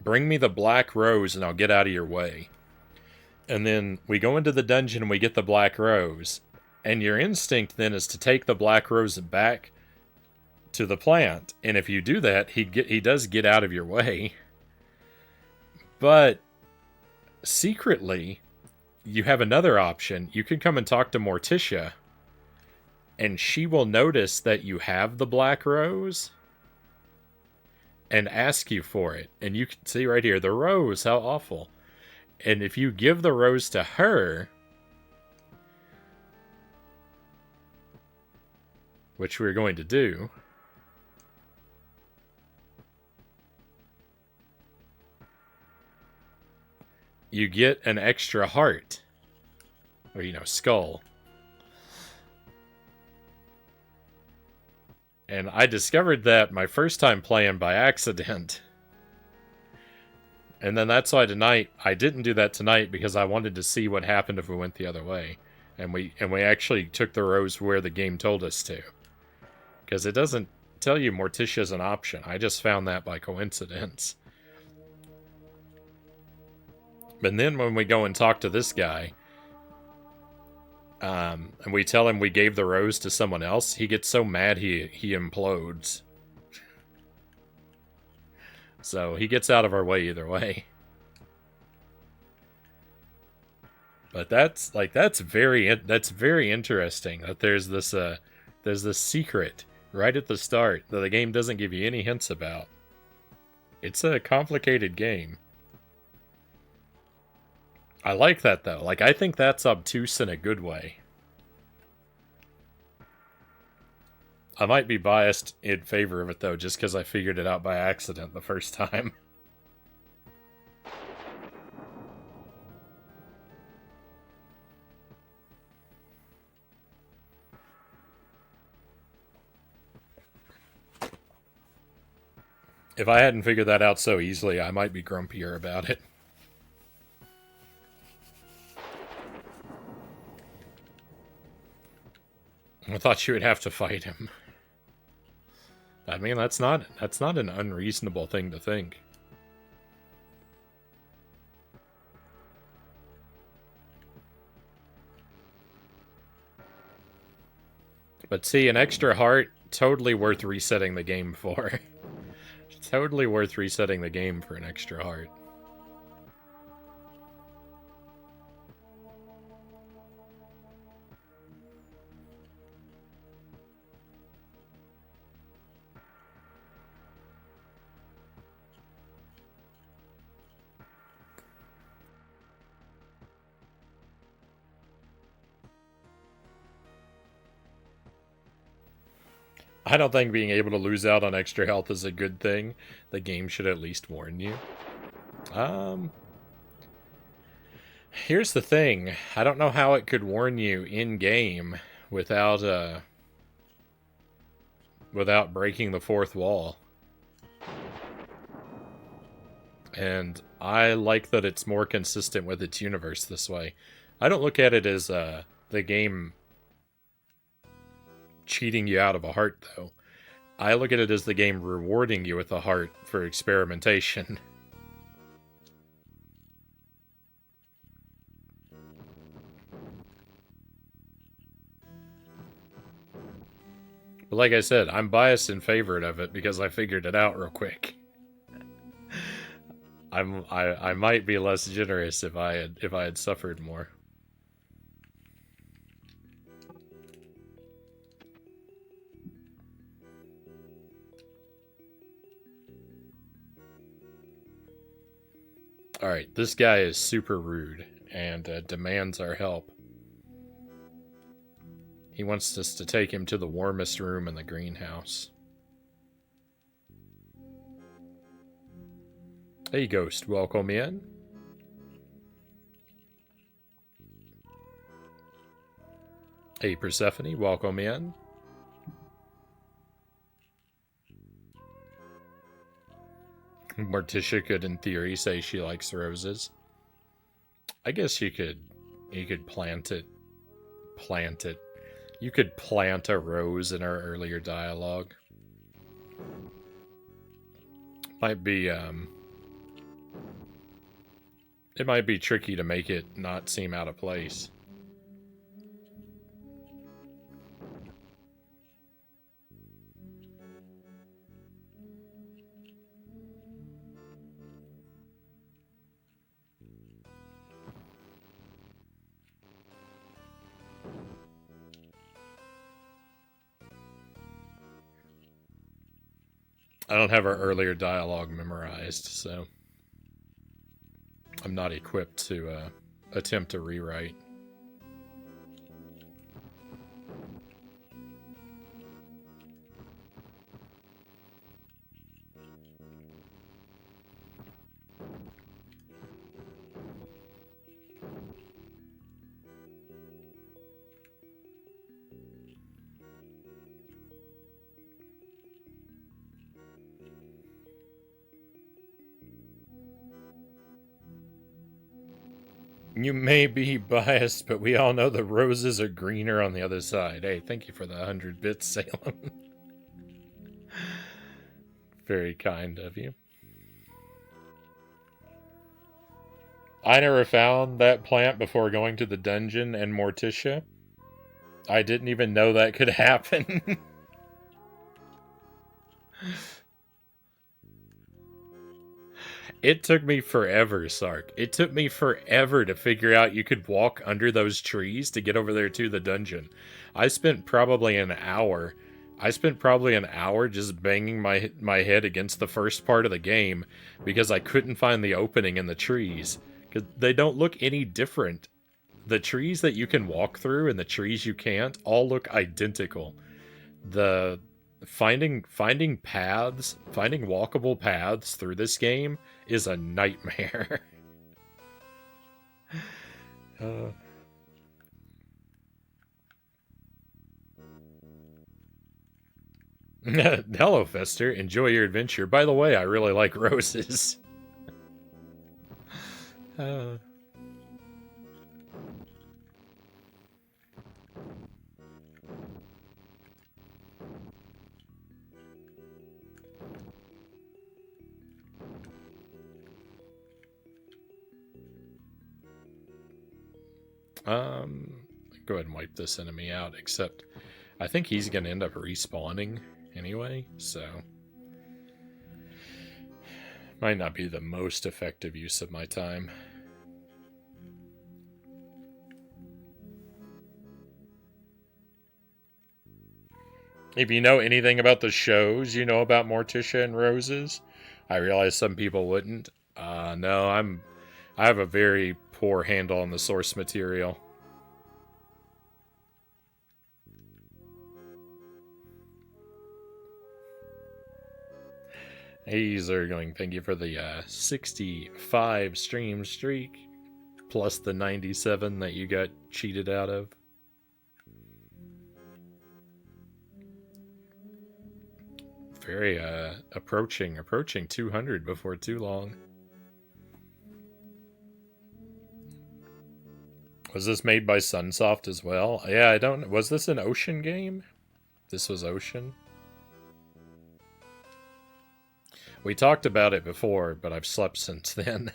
"Bring me the black rose and I'll get out of your way." And then we go into the dungeon and we get the black rose. And your instinct then is to take the black rose back to the plant. And if you do that, he does get out of your way. But secretly, you have another option. You could come and talk to Morticia, and she will notice that you have the black rose and ask you for it. And you can see right here, the rose, how awful. And if you give the rose to her, which we're going to do, you get an extra heart. Or, skull. And I discovered that my first time playing by accident. And then that's why tonight, I didn't do that tonight because I wanted to see what happened if we went the other way. And we actually took the rose where the game told us to. Because it doesn't tell you Morticia is an option. I just found that by coincidence. But then when we go and talk to this guy, and we tell him we gave the rose to someone else, he gets so mad he implodes. So he gets out of our way either way. But that's very interesting that there's this secret right at the start that the game doesn't give you any hints about. It's a complicated game. I like that, though. Like, I think that's obtuse in a good way. I might be biased in favor of it, though, just because I figured it out by accident the first time. If I hadn't figured that out so easily, I might be grumpier about it. I thought you would have to fight him. I mean, that's not an unreasonable thing to think. But see, an extra heart, totally worth resetting the game for. Totally worth resetting the game for an extra heart. I don't think being able to lose out on extra health is a good thing. The game should at least warn you. Here's the thing. I don't know how it could warn you in-game without breaking the fourth wall. And I like that it's more consistent with its universe this way. I don't look at it as the game cheating you out of a heart, though. I look at it as the game rewarding you with a heart for experimentation. But like I said, I'm biased in favor of it because I figured it out real quick. I might be less generous if I had suffered more. Alright, this guy is super rude and demands our help. He wants us to take him to the warmest room in the greenhouse. Hey, Ghost, welcome in. Hey, Persephone, welcome in. Morticia could, in theory, say she likes roses. I guess you could plant it. Plant it. You could plant a rose in our earlier dialogue. Might be, it might be tricky to make it not seem out of place. I don't have our earlier dialogue memorized, so I'm not equipped to attempt to rewrite. You may be biased, but we all know the roses are greener on the other side. Hey, thank you for the 100 bits, Salem. Very kind of you. I never found that plant before going to the dungeon and Morticia. I didn't even know that could happen. It took me forever, Sark. It took me forever to figure out you could walk under those trees to get over there to the dungeon. I spent probably an hour. Just banging my head against the first part of the game because I couldn't find the opening in the trees. Because they don't look any different. The trees that you can walk through and the trees you can't all look identical. The finding walkable paths through this game is a nightmare. Hello, Fester. Enjoy your adventure. By the way, I really like roses. Go ahead and wipe this enemy out, except I think he's going to end up respawning anyway, so Might not be the most effective use of my time. If you know anything about the shows you know about Morticia and Roses, I realize some people wouldn't. No, I have a very poor handle on the source material. Hey, Zergling, thank you for the 65 stream streak, plus the 97 that you got cheated out of. Very approaching 200 before too long. Was this made by Sunsoft as well? Yeah, I don't. Was this an Ocean game? This was Ocean. We talked about it before, but I've slept since then.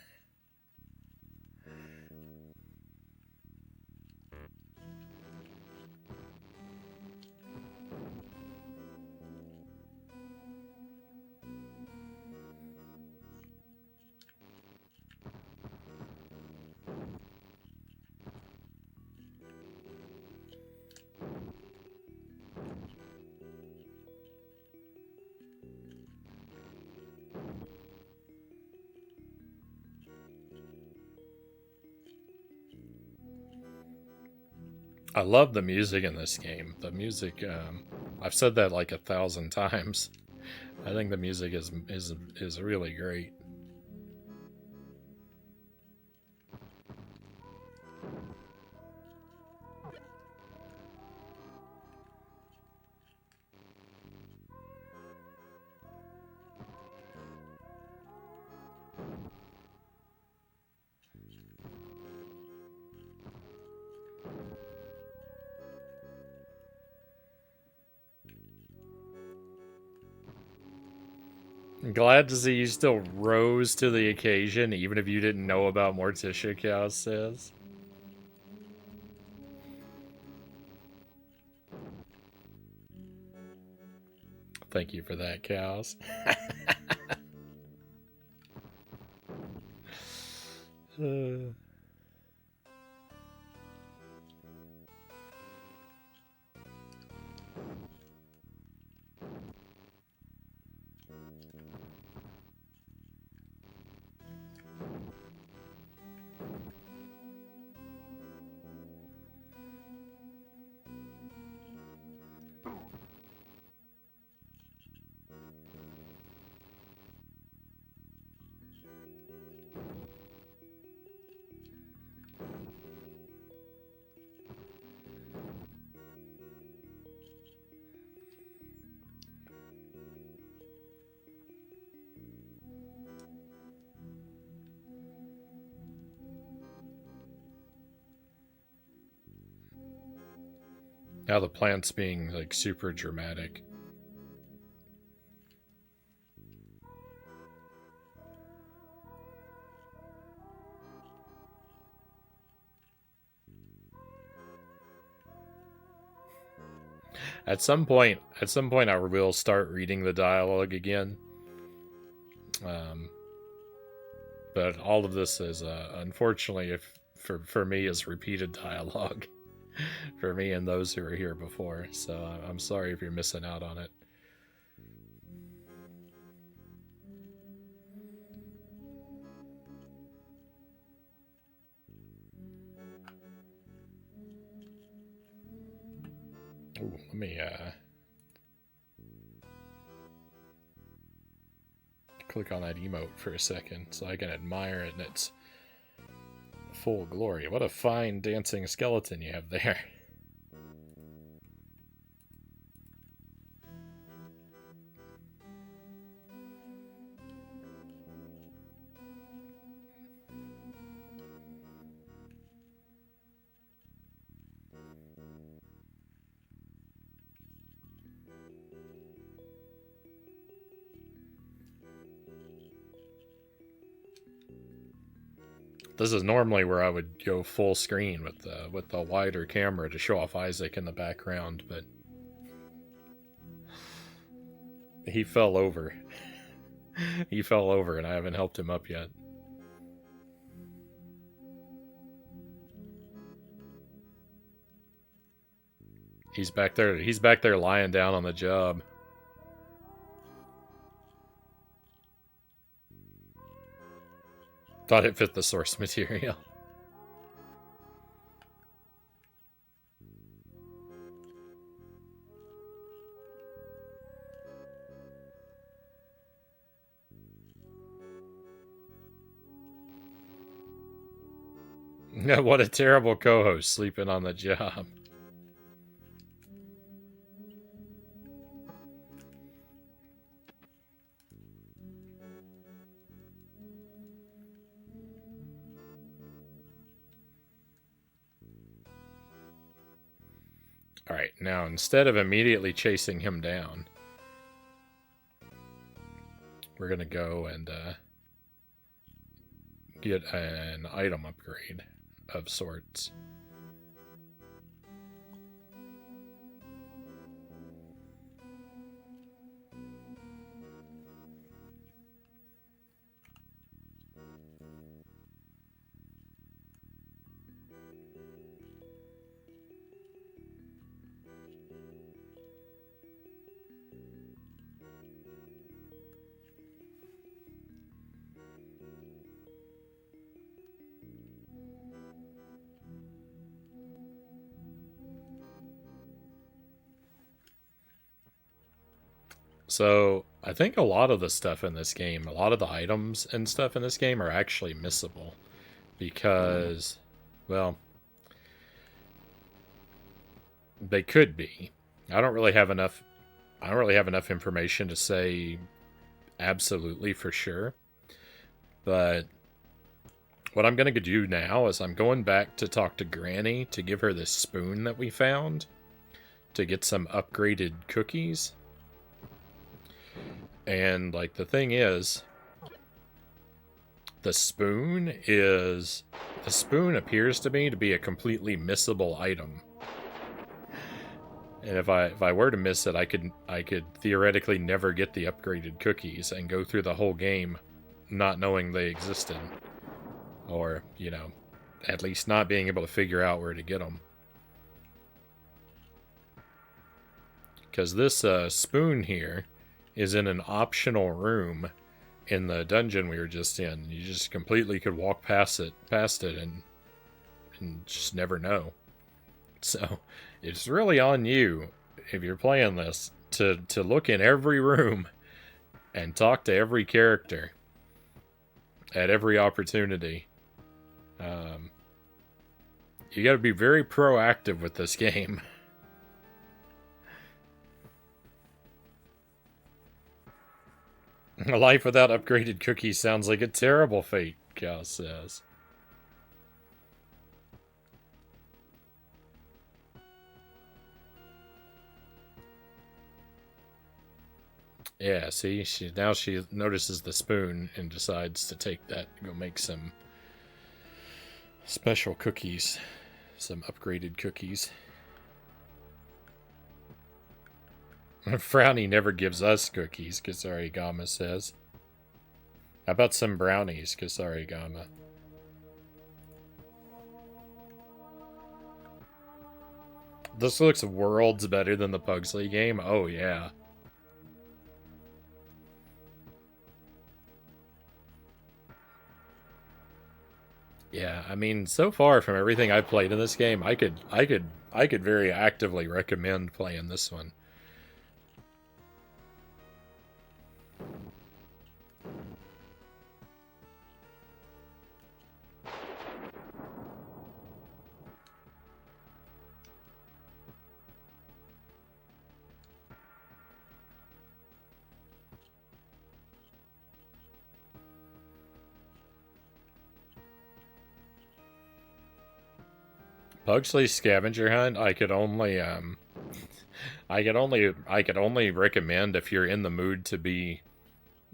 I love the music in this game. The music, I've said that like 1,000 times. I think the music is really great. I'm glad to see you still rose to the occasion, even if you didn't know about Morticia, Chaos says. Thank you for that, Chaos. Now the plant's being like super dramatic. At some point, I will start reading the dialogue again. But all of this is, unfortunately, for me, is repeated dialogue for me and those who were here before. So I'm sorry if you're missing out on it. Ooh, let me click on that emote for a second so I can admire it in its full glory. What a fine dancing skeleton you have there. This is normally where I would go full screen with the wider camera to show off Isaac in the background, but he fell over. He fell over and I haven't helped him up yet. He's back there. He's back there lying down on the job. Thought it fit the source material. What a terrible co-host, sleeping on the job. Alright, now instead of immediately chasing him down, we're going to go and get an item upgrade of sorts. So, I think a lot of the stuff in this game, a lot of the items and stuff in this game are actually missable. Because, well, they could be. I don't really have enough information to say absolutely for sure. But what I'm going to do now is I'm going back to talk to Granny to give her this spoon that we found to get some upgraded cookies. And, like, the thing is, the spoon appears to me to be a completely missable item. And if I were to miss it, I could theoretically never get the upgraded cookies and go through the whole game not knowing they existed. Or, you know, at least not being able to figure out where to get them. Because this spoon here is in an optional room in the dungeon we were just in. You just completely could walk past it and just never know. So it's really on you, if you're playing this, to look in every room and talk to every character at every opportunity. You gotta be very proactive with this game. A life without upgraded cookies sounds like a terrible fate, Cal says. Yeah, see, now she notices the spoon and decides to take that and go make some special cookies. Some upgraded cookies. Frownie never gives us cookies, Kasarigama says. How about some brownies, Kasarigama? This looks worlds better than the Pugsley game. Oh, yeah. Yeah, I mean, so far from everything I've played in this game, I could very actively recommend playing this one. Pugsley's scavenger hunt, I could only recommend if you're in the mood to be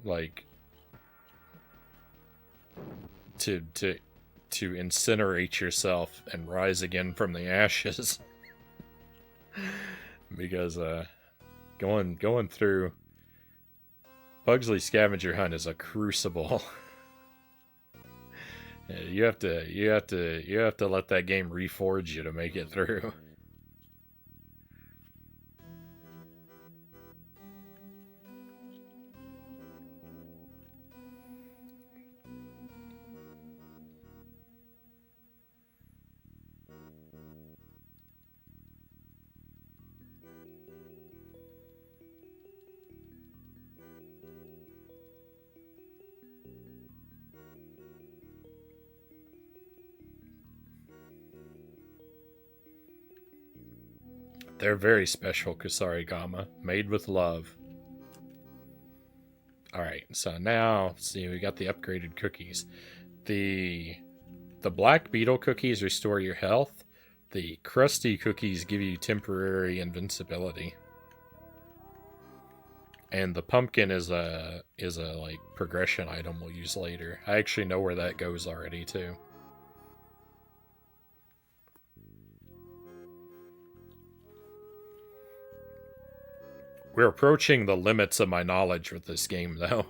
like to incinerate yourself and rise again from the ashes. Because going through Pugsley scavenger hunt is a crucible. Yeah, you have to let that game reforge you to make it through. They're very special Kusarigama, made with love. Alright, so now, see, we got the upgraded cookies. The black beetle cookies restore your health. The crusty cookies give you temporary invincibility. And the pumpkin is a like progression item we'll use later. I actually know where that goes already too. We're approaching the limits of my knowledge with this game, though.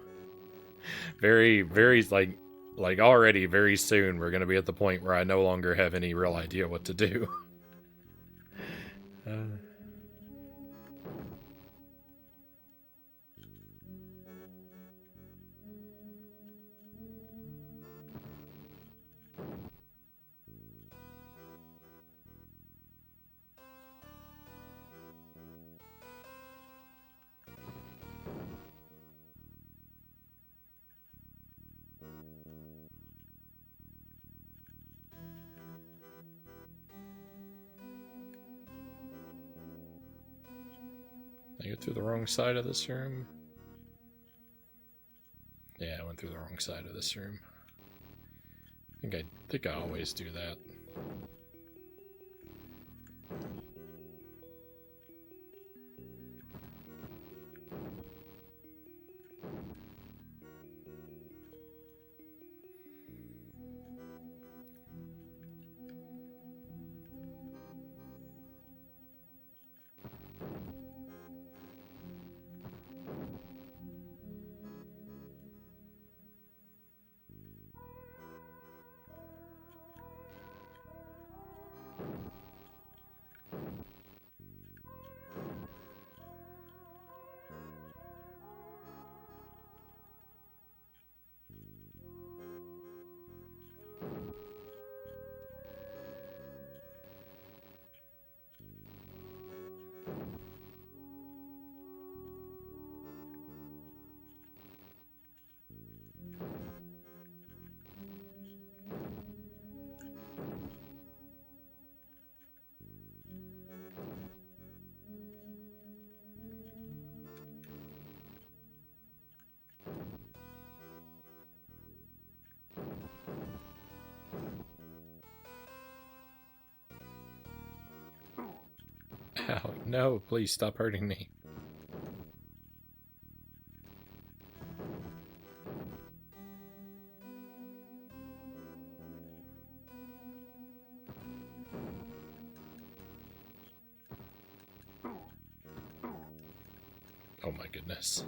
Very, very, like already very soon we're going to be at the point where I no longer have any real idea what to do. I go through the wrong side of this room. Yeah, I went through the wrong side of this room. I think I always do that. Ow, no, please stop hurting me. Oh my goodness.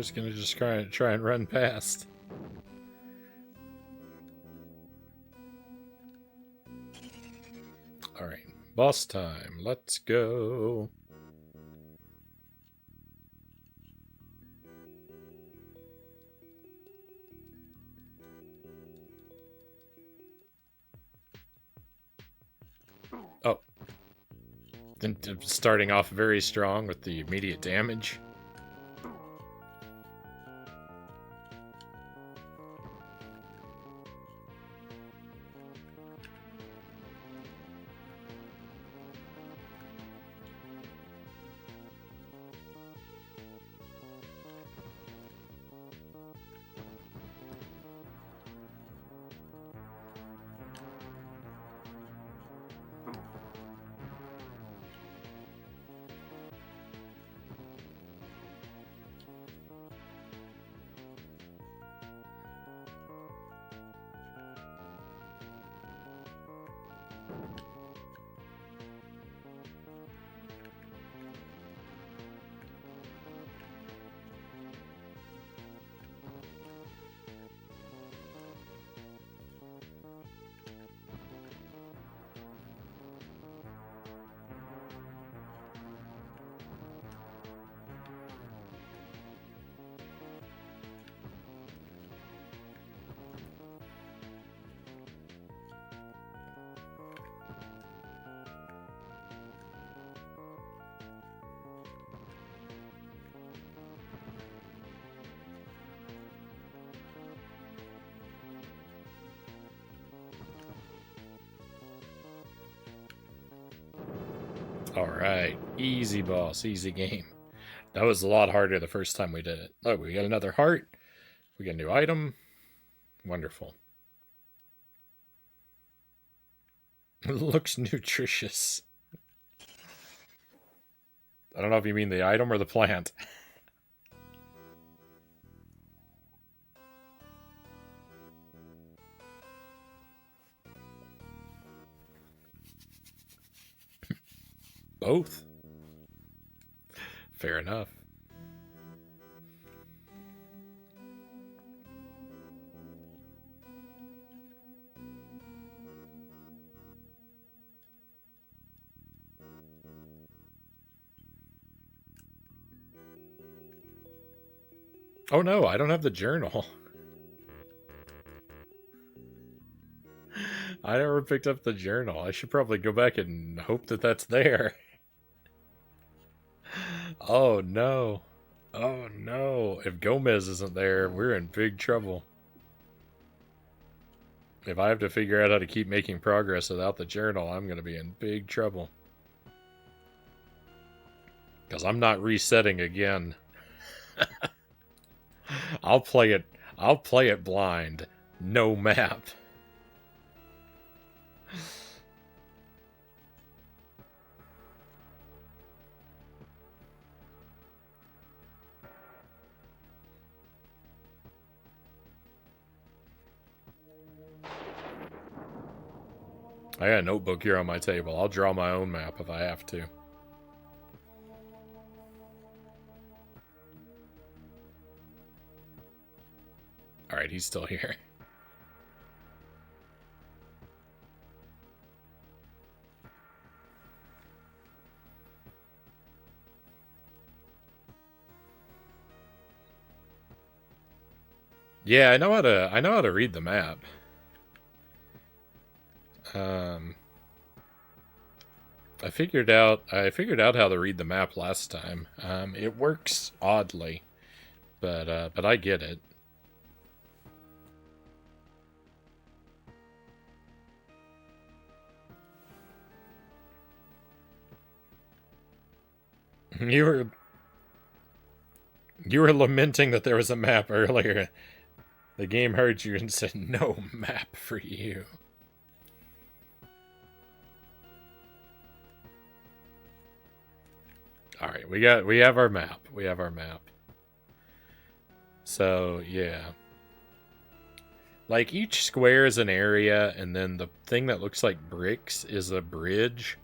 just gonna try and run past. Alright, boss time. Let's go. Oh. Then starting off very strong with the immediate damage. Alright, easy boss, easy game. That was a lot harder the first time we did it. Oh, we got another heart. We got a new item. Wonderful. It looks nutritious. I don't know if you mean the item or the plant. Both. Fair enough. Oh no, I don't have the journal. I never picked up the journal. I should probably go back and hope that that's there. Oh no. Oh no. If Gomez isn't there, we're in big trouble. If I have to figure out how to keep making progress without the journal, I'm going to be in big trouble. Because I'm not resetting again. I'll play it blind. No map. I got a notebook here on my table. I'll draw my own map if I have to. Alright, he's still here. Yeah, I know how to read the map. I figured out how to read the map last time. It works oddly, but I get it. You were lamenting that there was a map earlier. The game heard you and said no map for you. Alright, we have our map. We have our map. So, yeah. Like, each square is an area, and then the thing that looks like bricks is a bridge,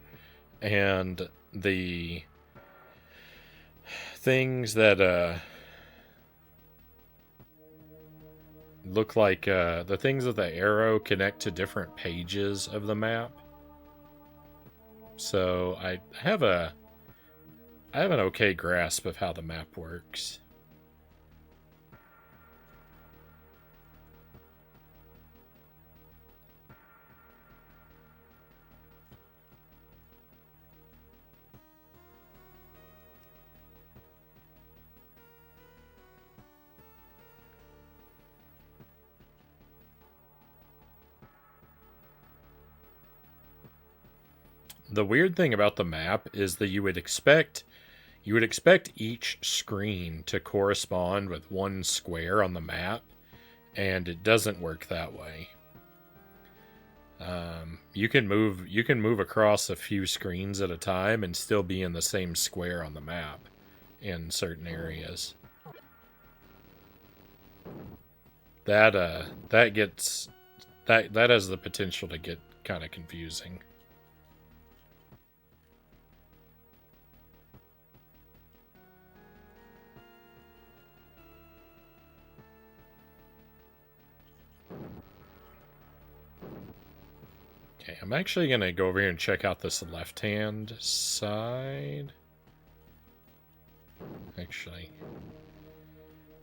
and the things that, look like the things with the arrow connect to different pages of the map. So I have an okay grasp of how the map works. The weird thing about the map is that you would expect each screen to correspond with one square on the map, and it doesn't work that way. You can move across a few screens at a time and still be in the same square on the map in certain areas. That has the potential to get kind of confusing. Okay, I'm actually going to go over here and check out this left-hand side. Actually,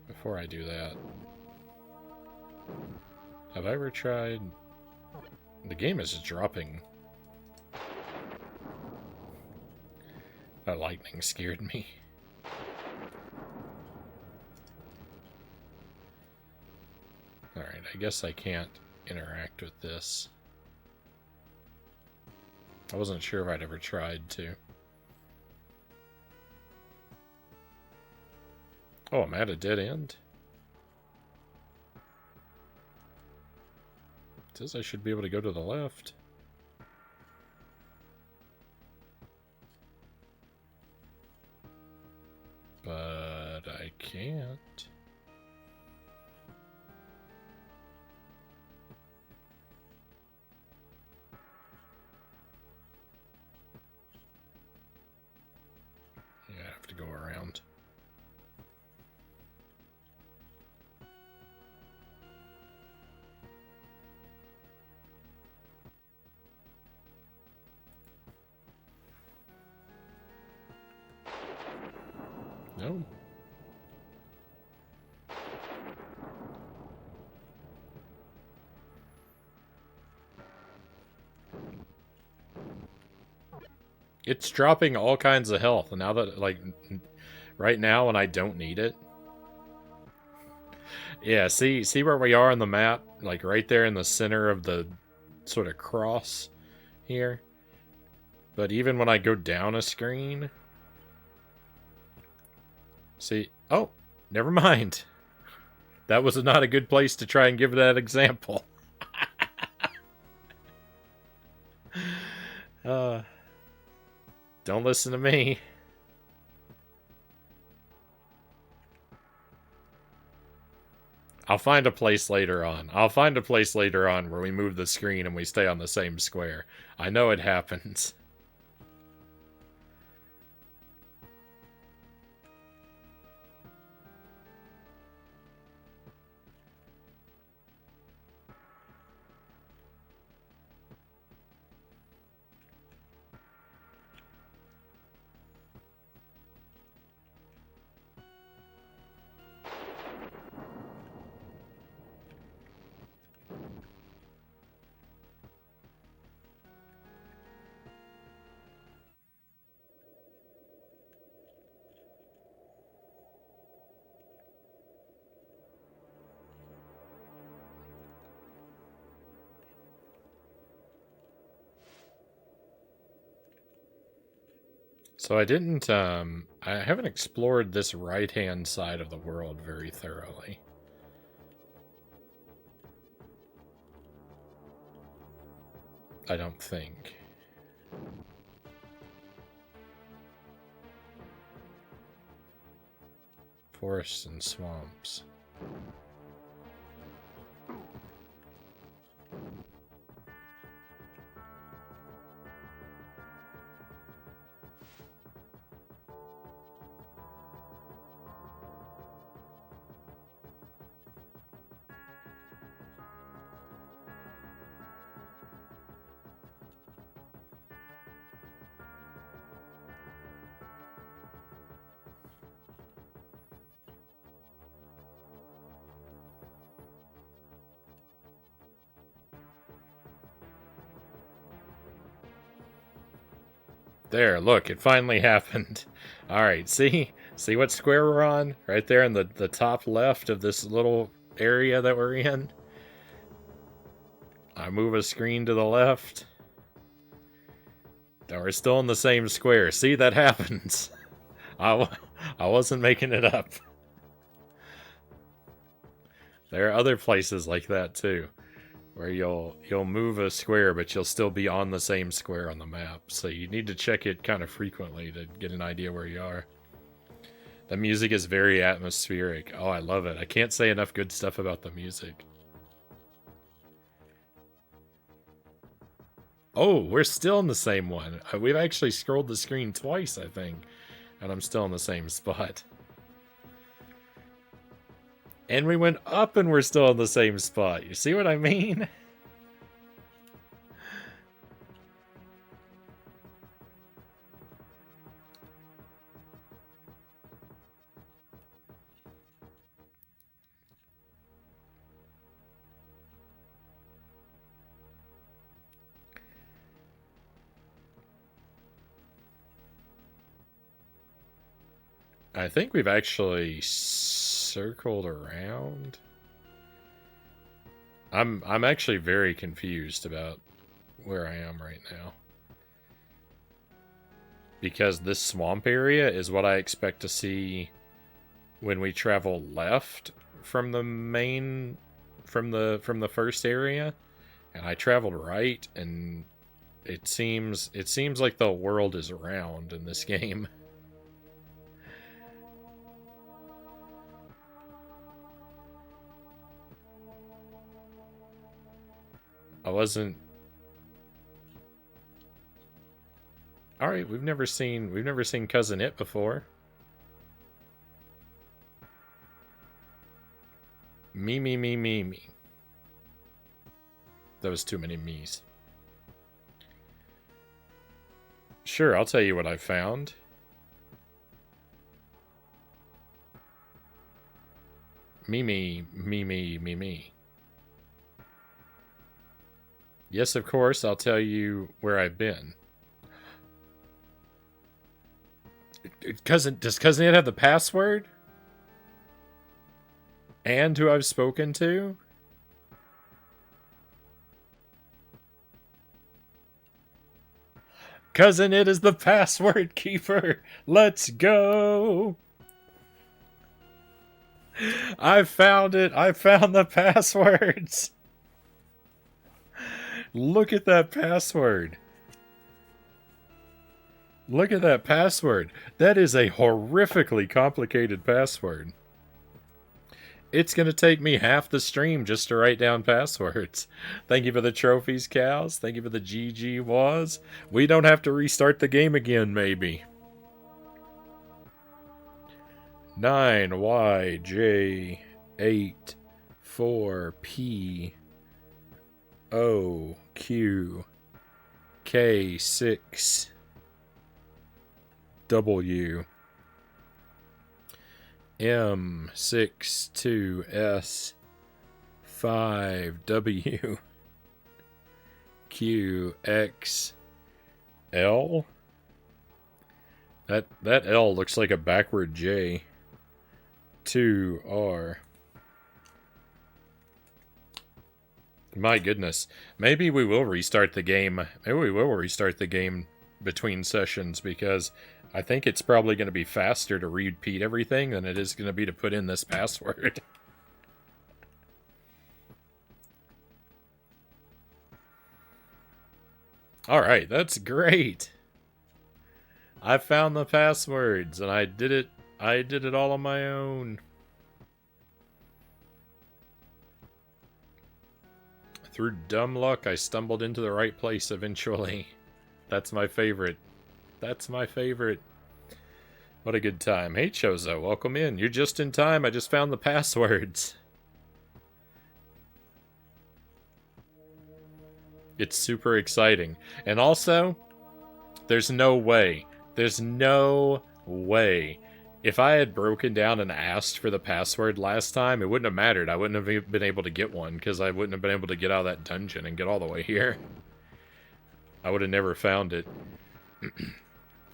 before I do that, have I ever tried... The game is just dropping. That lightning scared me. Alright, I guess I can't interact with this. I wasn't sure if I'd ever tried to. Oh, I'm at a dead end? It says I should be able to go to the left. But I can't. Yeah, I have to go around. No. It's dropping all kinds of health, and now that, like, right now when I don't need it. Yeah, see where we are on the map? Like, right there in the center of the sort of cross here? But even when I go down a screen... See? Oh, never mind. That was not a good place to try and give that example. Don't listen to me. I'll find a place later on. I'll find a place later on where we move the screen and we stay on the same square. I know it happens. So I haven't explored this right-hand side of the world very thoroughly. I don't think. Forests and swamps. There, look, it finally happened. Alright, see? See what square we're on? Right there in the top left of this little area that we're in. I move a screen to the left. We're still in the same square. See, that happens. I wasn't making it up. There are other places like that too, where you'll move a square, but you'll still be on the same square on the map. So you need to check it kind of frequently to get an idea where you are. The music is very atmospheric. Oh, I love it. I can't say enough good stuff about the music. Oh, we're still in the same one. We've actually scrolled the screen twice, I think. And I'm still in the same spot. And we went up and we're still in the same spot. You see what I mean? I think we've actually circled around. I'm actually very confused about where I am right now. Because this swamp area is what I expect to see when we travel left from the main from the first area, and I traveled right, and it seems like the world is round in this game. I wasn't. All right, we've never seen Cousin It before. Me, me, me, me, me. That was too many me's. Sure, I'll tell you what I found. Me, me, me, me, me, me. Yes, of course, I'll tell you where I've been. Does Cousin It have the password? And who I've spoken to? Cousin It is the password keeper. Let's go. I found it. I found the passwords. Look at that password. Look at that password. That is a horrifically complicated password. It's going to take me half the stream just to write down passwords. Thank you for the trophies, cows. Thank you for the GG was. We don't have to restart the game again, maybe. 9YJ 8 4P O Q K 6 W M 6 2 S 5 W Q X L. That L looks like a backward J. 2 R. My goodness. Maybe we will restart the game. Maybe we will restart the game between sessions, because I think it's probably going to be faster to repeat everything than it is going to be to put in this password. Alright, that's great. I found the passwords, and I did it all on my own. Through dumb luck, I stumbled into the right place eventually. That's my favorite. That's my favorite. What a good time. Hey, Chozo, welcome in. You're just in time. I just found the passwords. It's super exciting. And also, there's no way. There's no way. If I had broken down and asked for the password last time, it wouldn't have mattered. I wouldn't have been able to get one, because I wouldn't have been able to get out of that dungeon and get all the way here. I would have never found it.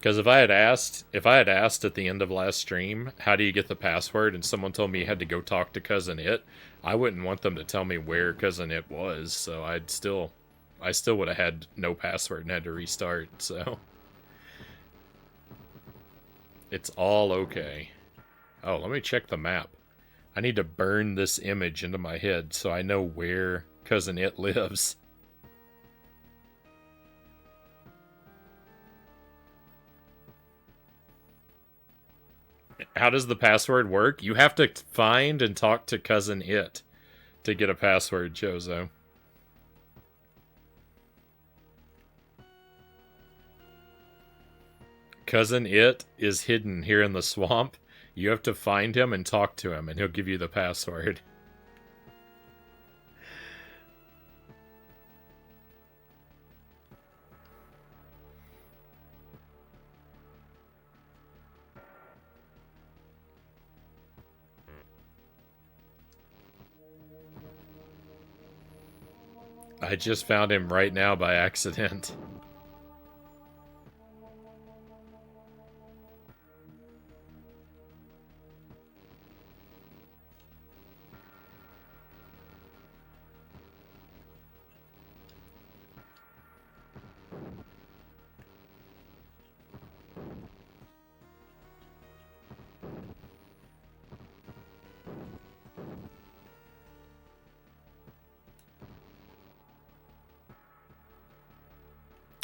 Because if I had asked at the end of last stream, how do you get the password, and someone told me you had to go talk to Cousin It, I wouldn't want them to tell me where Cousin It was, so I still would have had no password and had to restart, so. It's all okay. Oh, let me check the map. I need to burn this image into my head so I know where Cousin It lives. How does the password work? You have to find and talk to Cousin It to get a password, Chozo. Cousin It is hidden here in the swamp. You have to find him and talk to him, and he'll give you the password. I just found him right now by accident.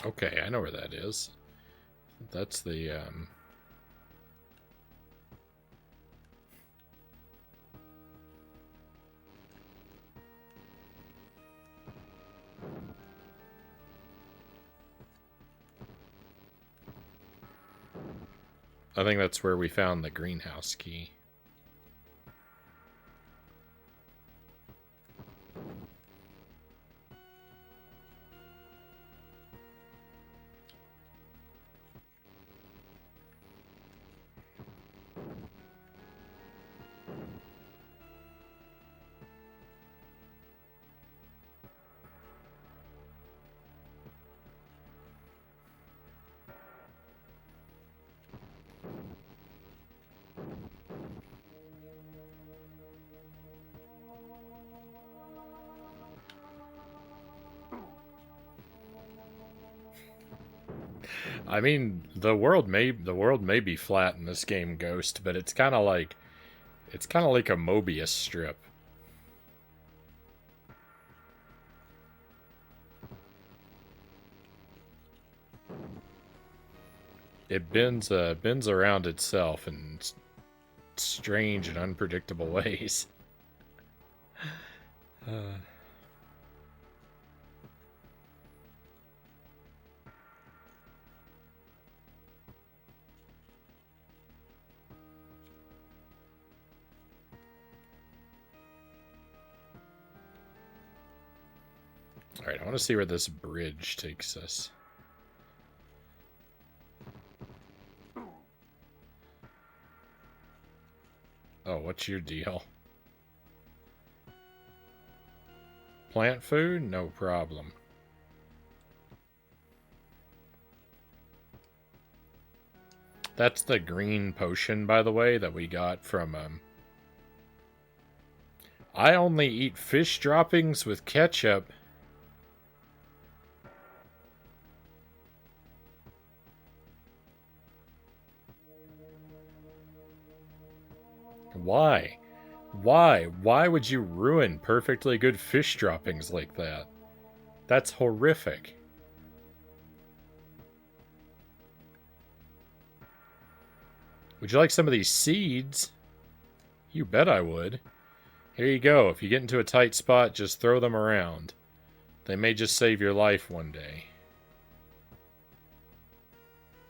Okay, I know where that is. That's the, I think that's where we found the greenhouse key. I mean, the world may be flat in this game, Ghost, but it's kind of like a Mobius strip. It bends around itself in strange and unpredictable ways. Alright, I want to see where this bridge takes us. Oh, what's your deal? Plant food? No problem. That's the green potion, by the way, that we got from, I only eat fish droppings with ketchup. Why? Why would you ruin perfectly good fish droppings like that? That's horrific. Would you like some of these seeds? You bet I would. Here you go. If you get into a tight spot, just throw them around. They may just save your life one day.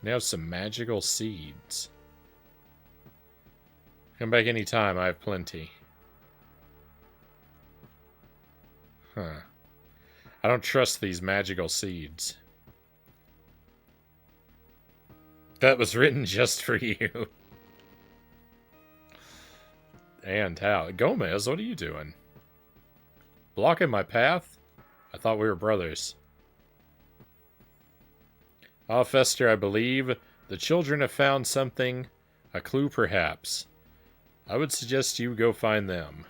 Now some magical seeds. Come back anytime, I have plenty. Huh. I don't trust these magical seeds. That was written just for you. And how? Gomez, what are you doing? Blocking my path? I thought we were brothers. Ah, Fester, I believe The children have found something. A clue, perhaps. I would suggest you go find them.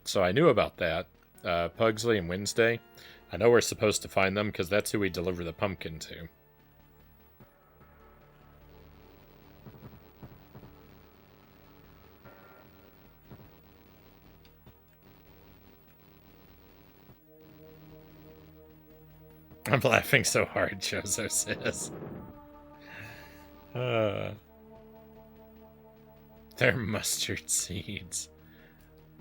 So I knew about that. Pugsley and Wednesday. I know we're supposed to find them because that's who we deliver the pumpkin to. I'm laughing so hard, Jozo says. They're mustard seeds.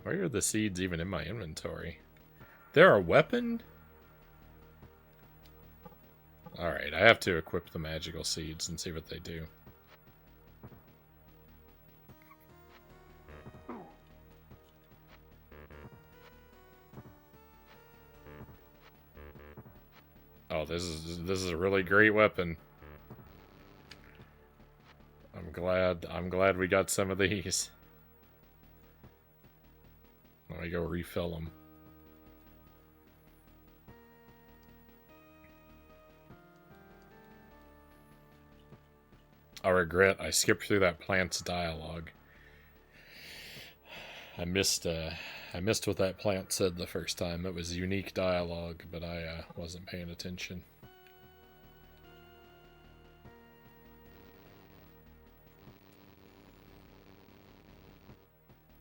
Why are the seeds even in my inventory? They're a weapon? Alright, I have to equip the magical seeds and see what they do. Oh, this is a really great weapon. I'm glad we got some of these. Let me go refill them. I regret I skipped through that plant's dialogue. I missed what that plant said the first time. It was unique dialogue, but I wasn't paying attention.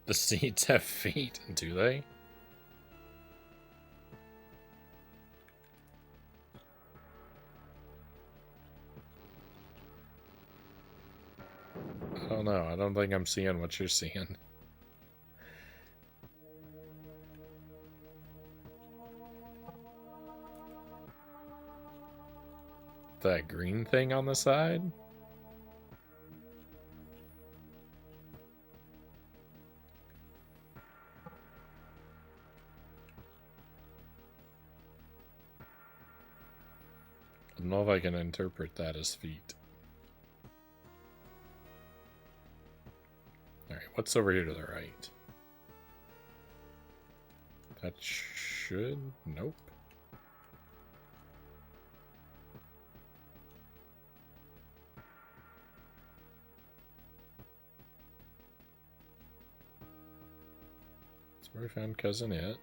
The seeds have feet, do they? I don't know. I don't think I'm seeing what you're seeing. That green thing on the side? I don't know if I can interpret that as feet. Alright, what's over here to the right? That should... Nope. That's where we found Cousin It.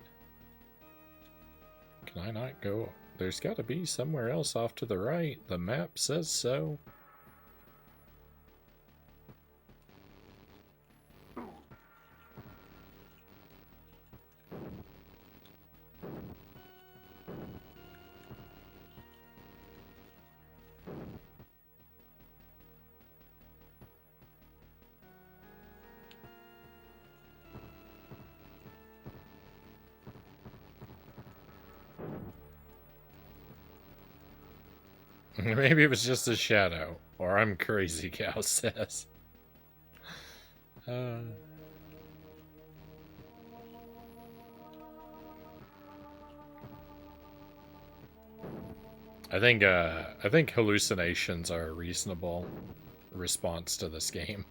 Can I not go? There's got to be somewhere else off to the right. The map says so. Maybe it was just a shadow. Or I'm crazy, Cow says. I think hallucinations are a reasonable response to this game.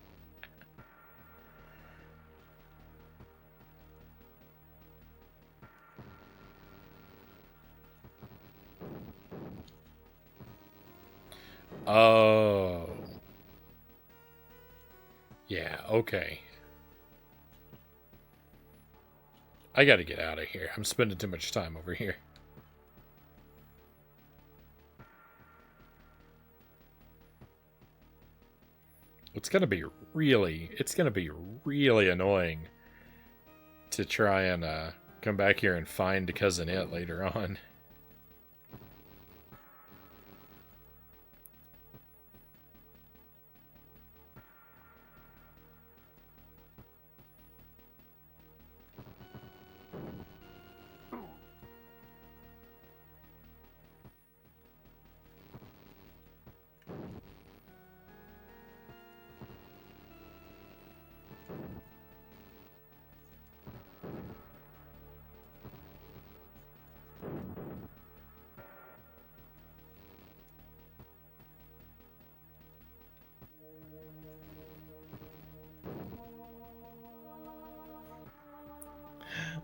Oh. Yeah, okay. I gotta get out of here. I'm spending too much time over here. It's gonna be really annoying to try and come back here and find Cousin It later on.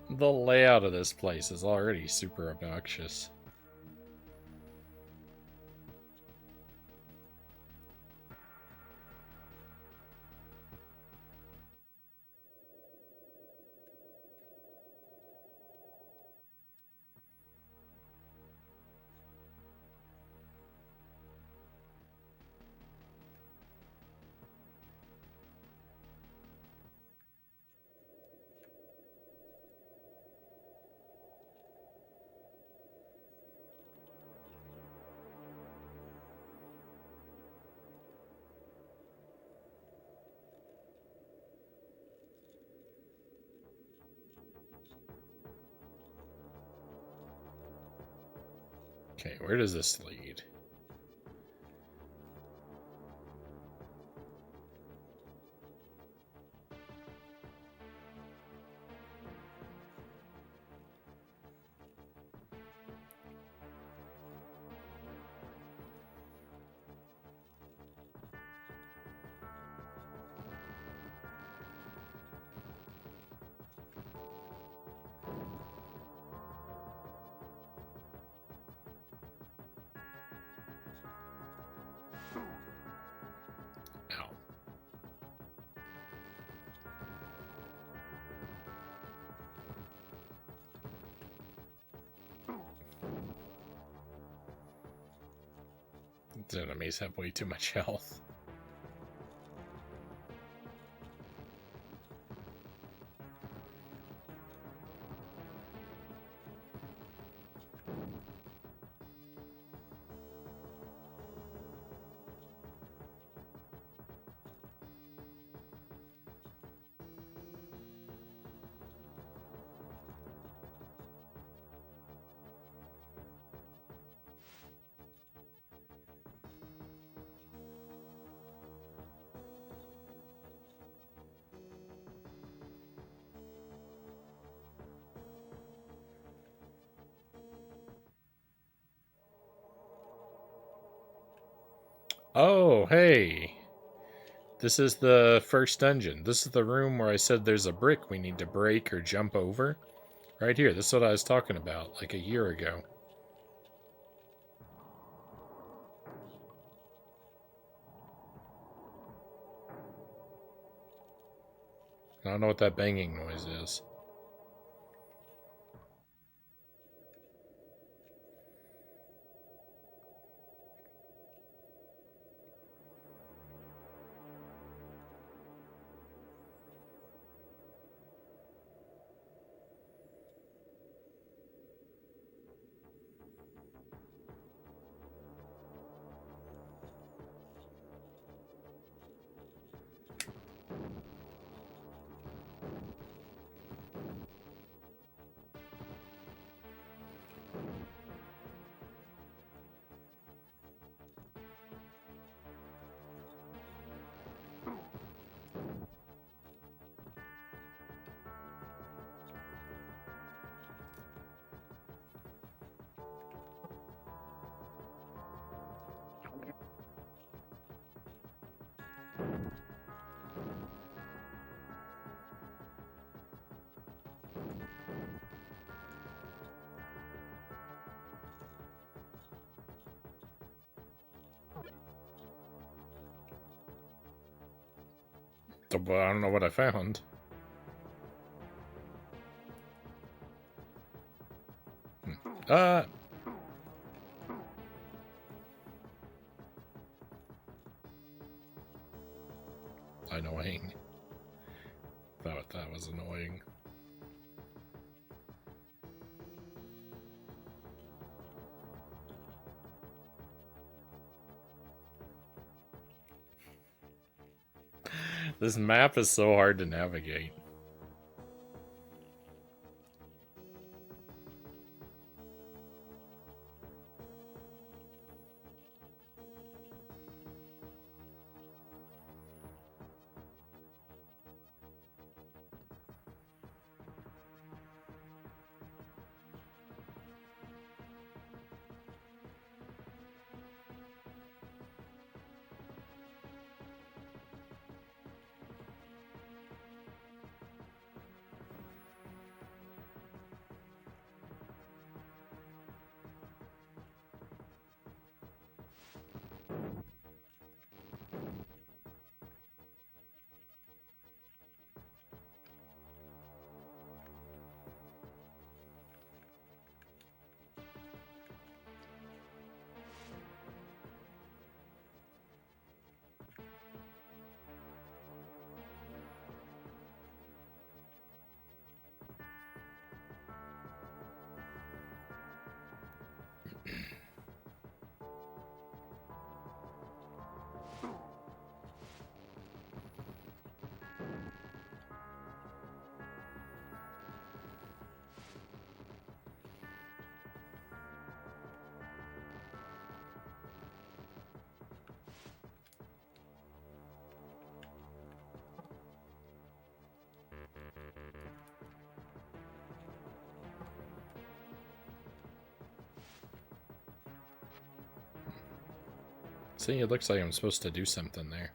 The layout of this place is already super obnoxious. Okay, where does this lead? Ow. These enemies have way too much health. Oh, hey! This is the first dungeon. This is the room where I said there's a brick we need to break or jump over. Right here. This is what I was talking about, like a year ago. I don't know what that banging noise is. But I don't know what I found. Annoying. Thought that was annoying. This map is so hard to navigate. See, it looks like I'm supposed to do something there.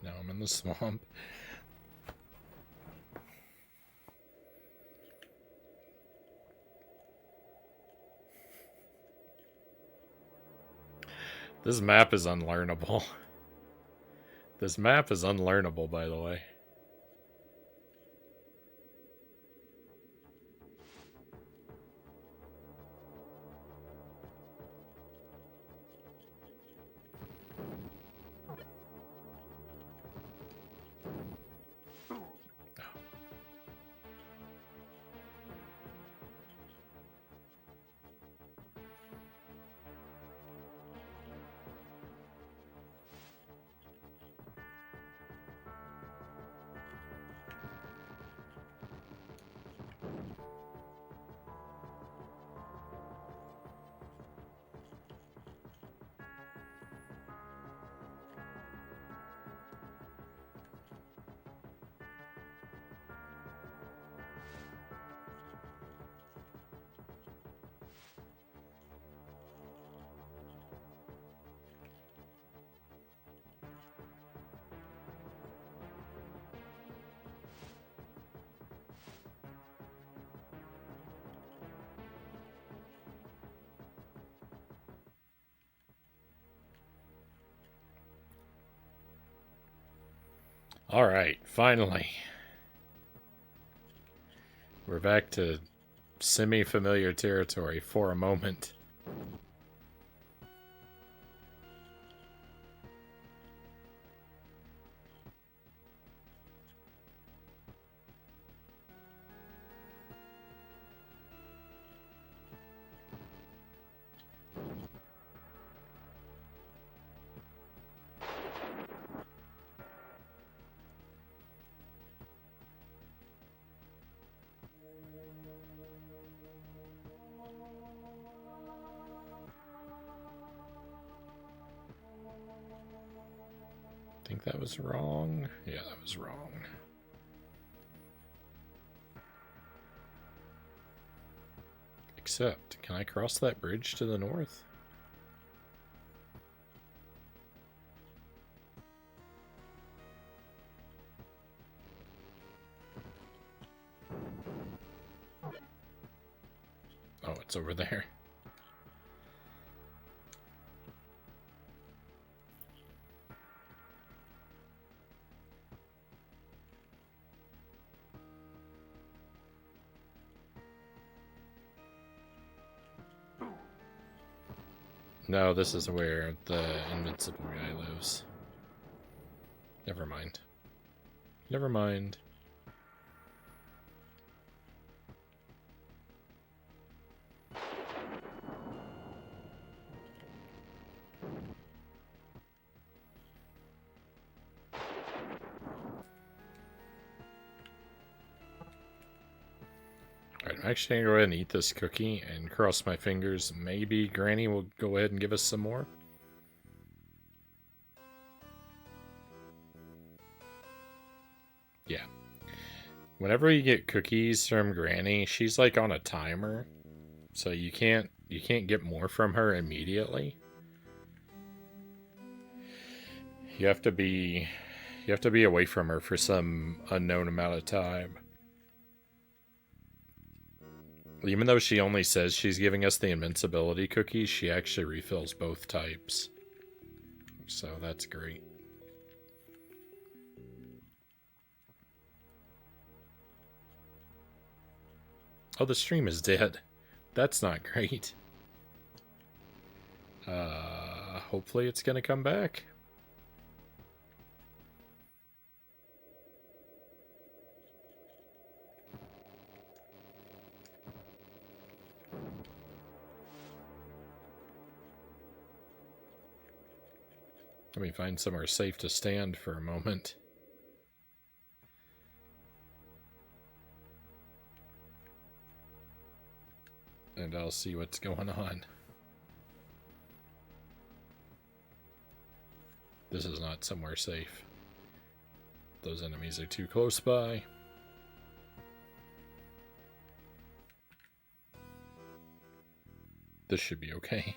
Now I'm in the swamp. This map is unlearnable. This map is unlearnable, by the way. Alright, finally. We're back to semi-familiar territory for a moment. I think that was wrong. Yeah, that was wrong. Except, can I cross that bridge to the north? Oh, it's over there. No, this is where the invincible guy lives. Never mind. Never mind. Alright, I'm actually gonna go ahead and eat this cookie and cross my fingers. Maybe Granny will go ahead and give us some more. Yeah. Whenever you get cookies from Granny, she's like on a timer. So you can't get more from her immediately. You have to be away from her for some unknown amount of time. Even though she only says she's giving us the invincibility cookies, she actually refills both types. So that's great. Oh, the stream is dead. That's not great. Hopefully it's gonna come back. Let me find somewhere safe to stand for a moment. And I'll see what's going on. This is not somewhere safe. Those enemies are too close by. This should be okay.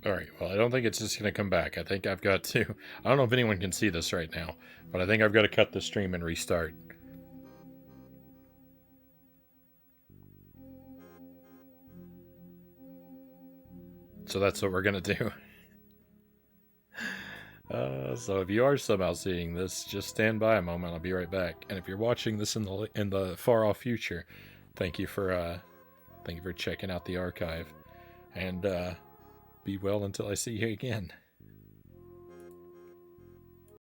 Alright, well, I don't think it's just going to come back. I think I've got to... I don't know if anyone can see this right now, but I think I've got to cut the stream and restart. So that's what we're going to do. So if you are somehow seeing this, just stand by a moment. I'll be right back. And if you're watching this in the far off future, thank you for checking out the archive. And be well until I see you again.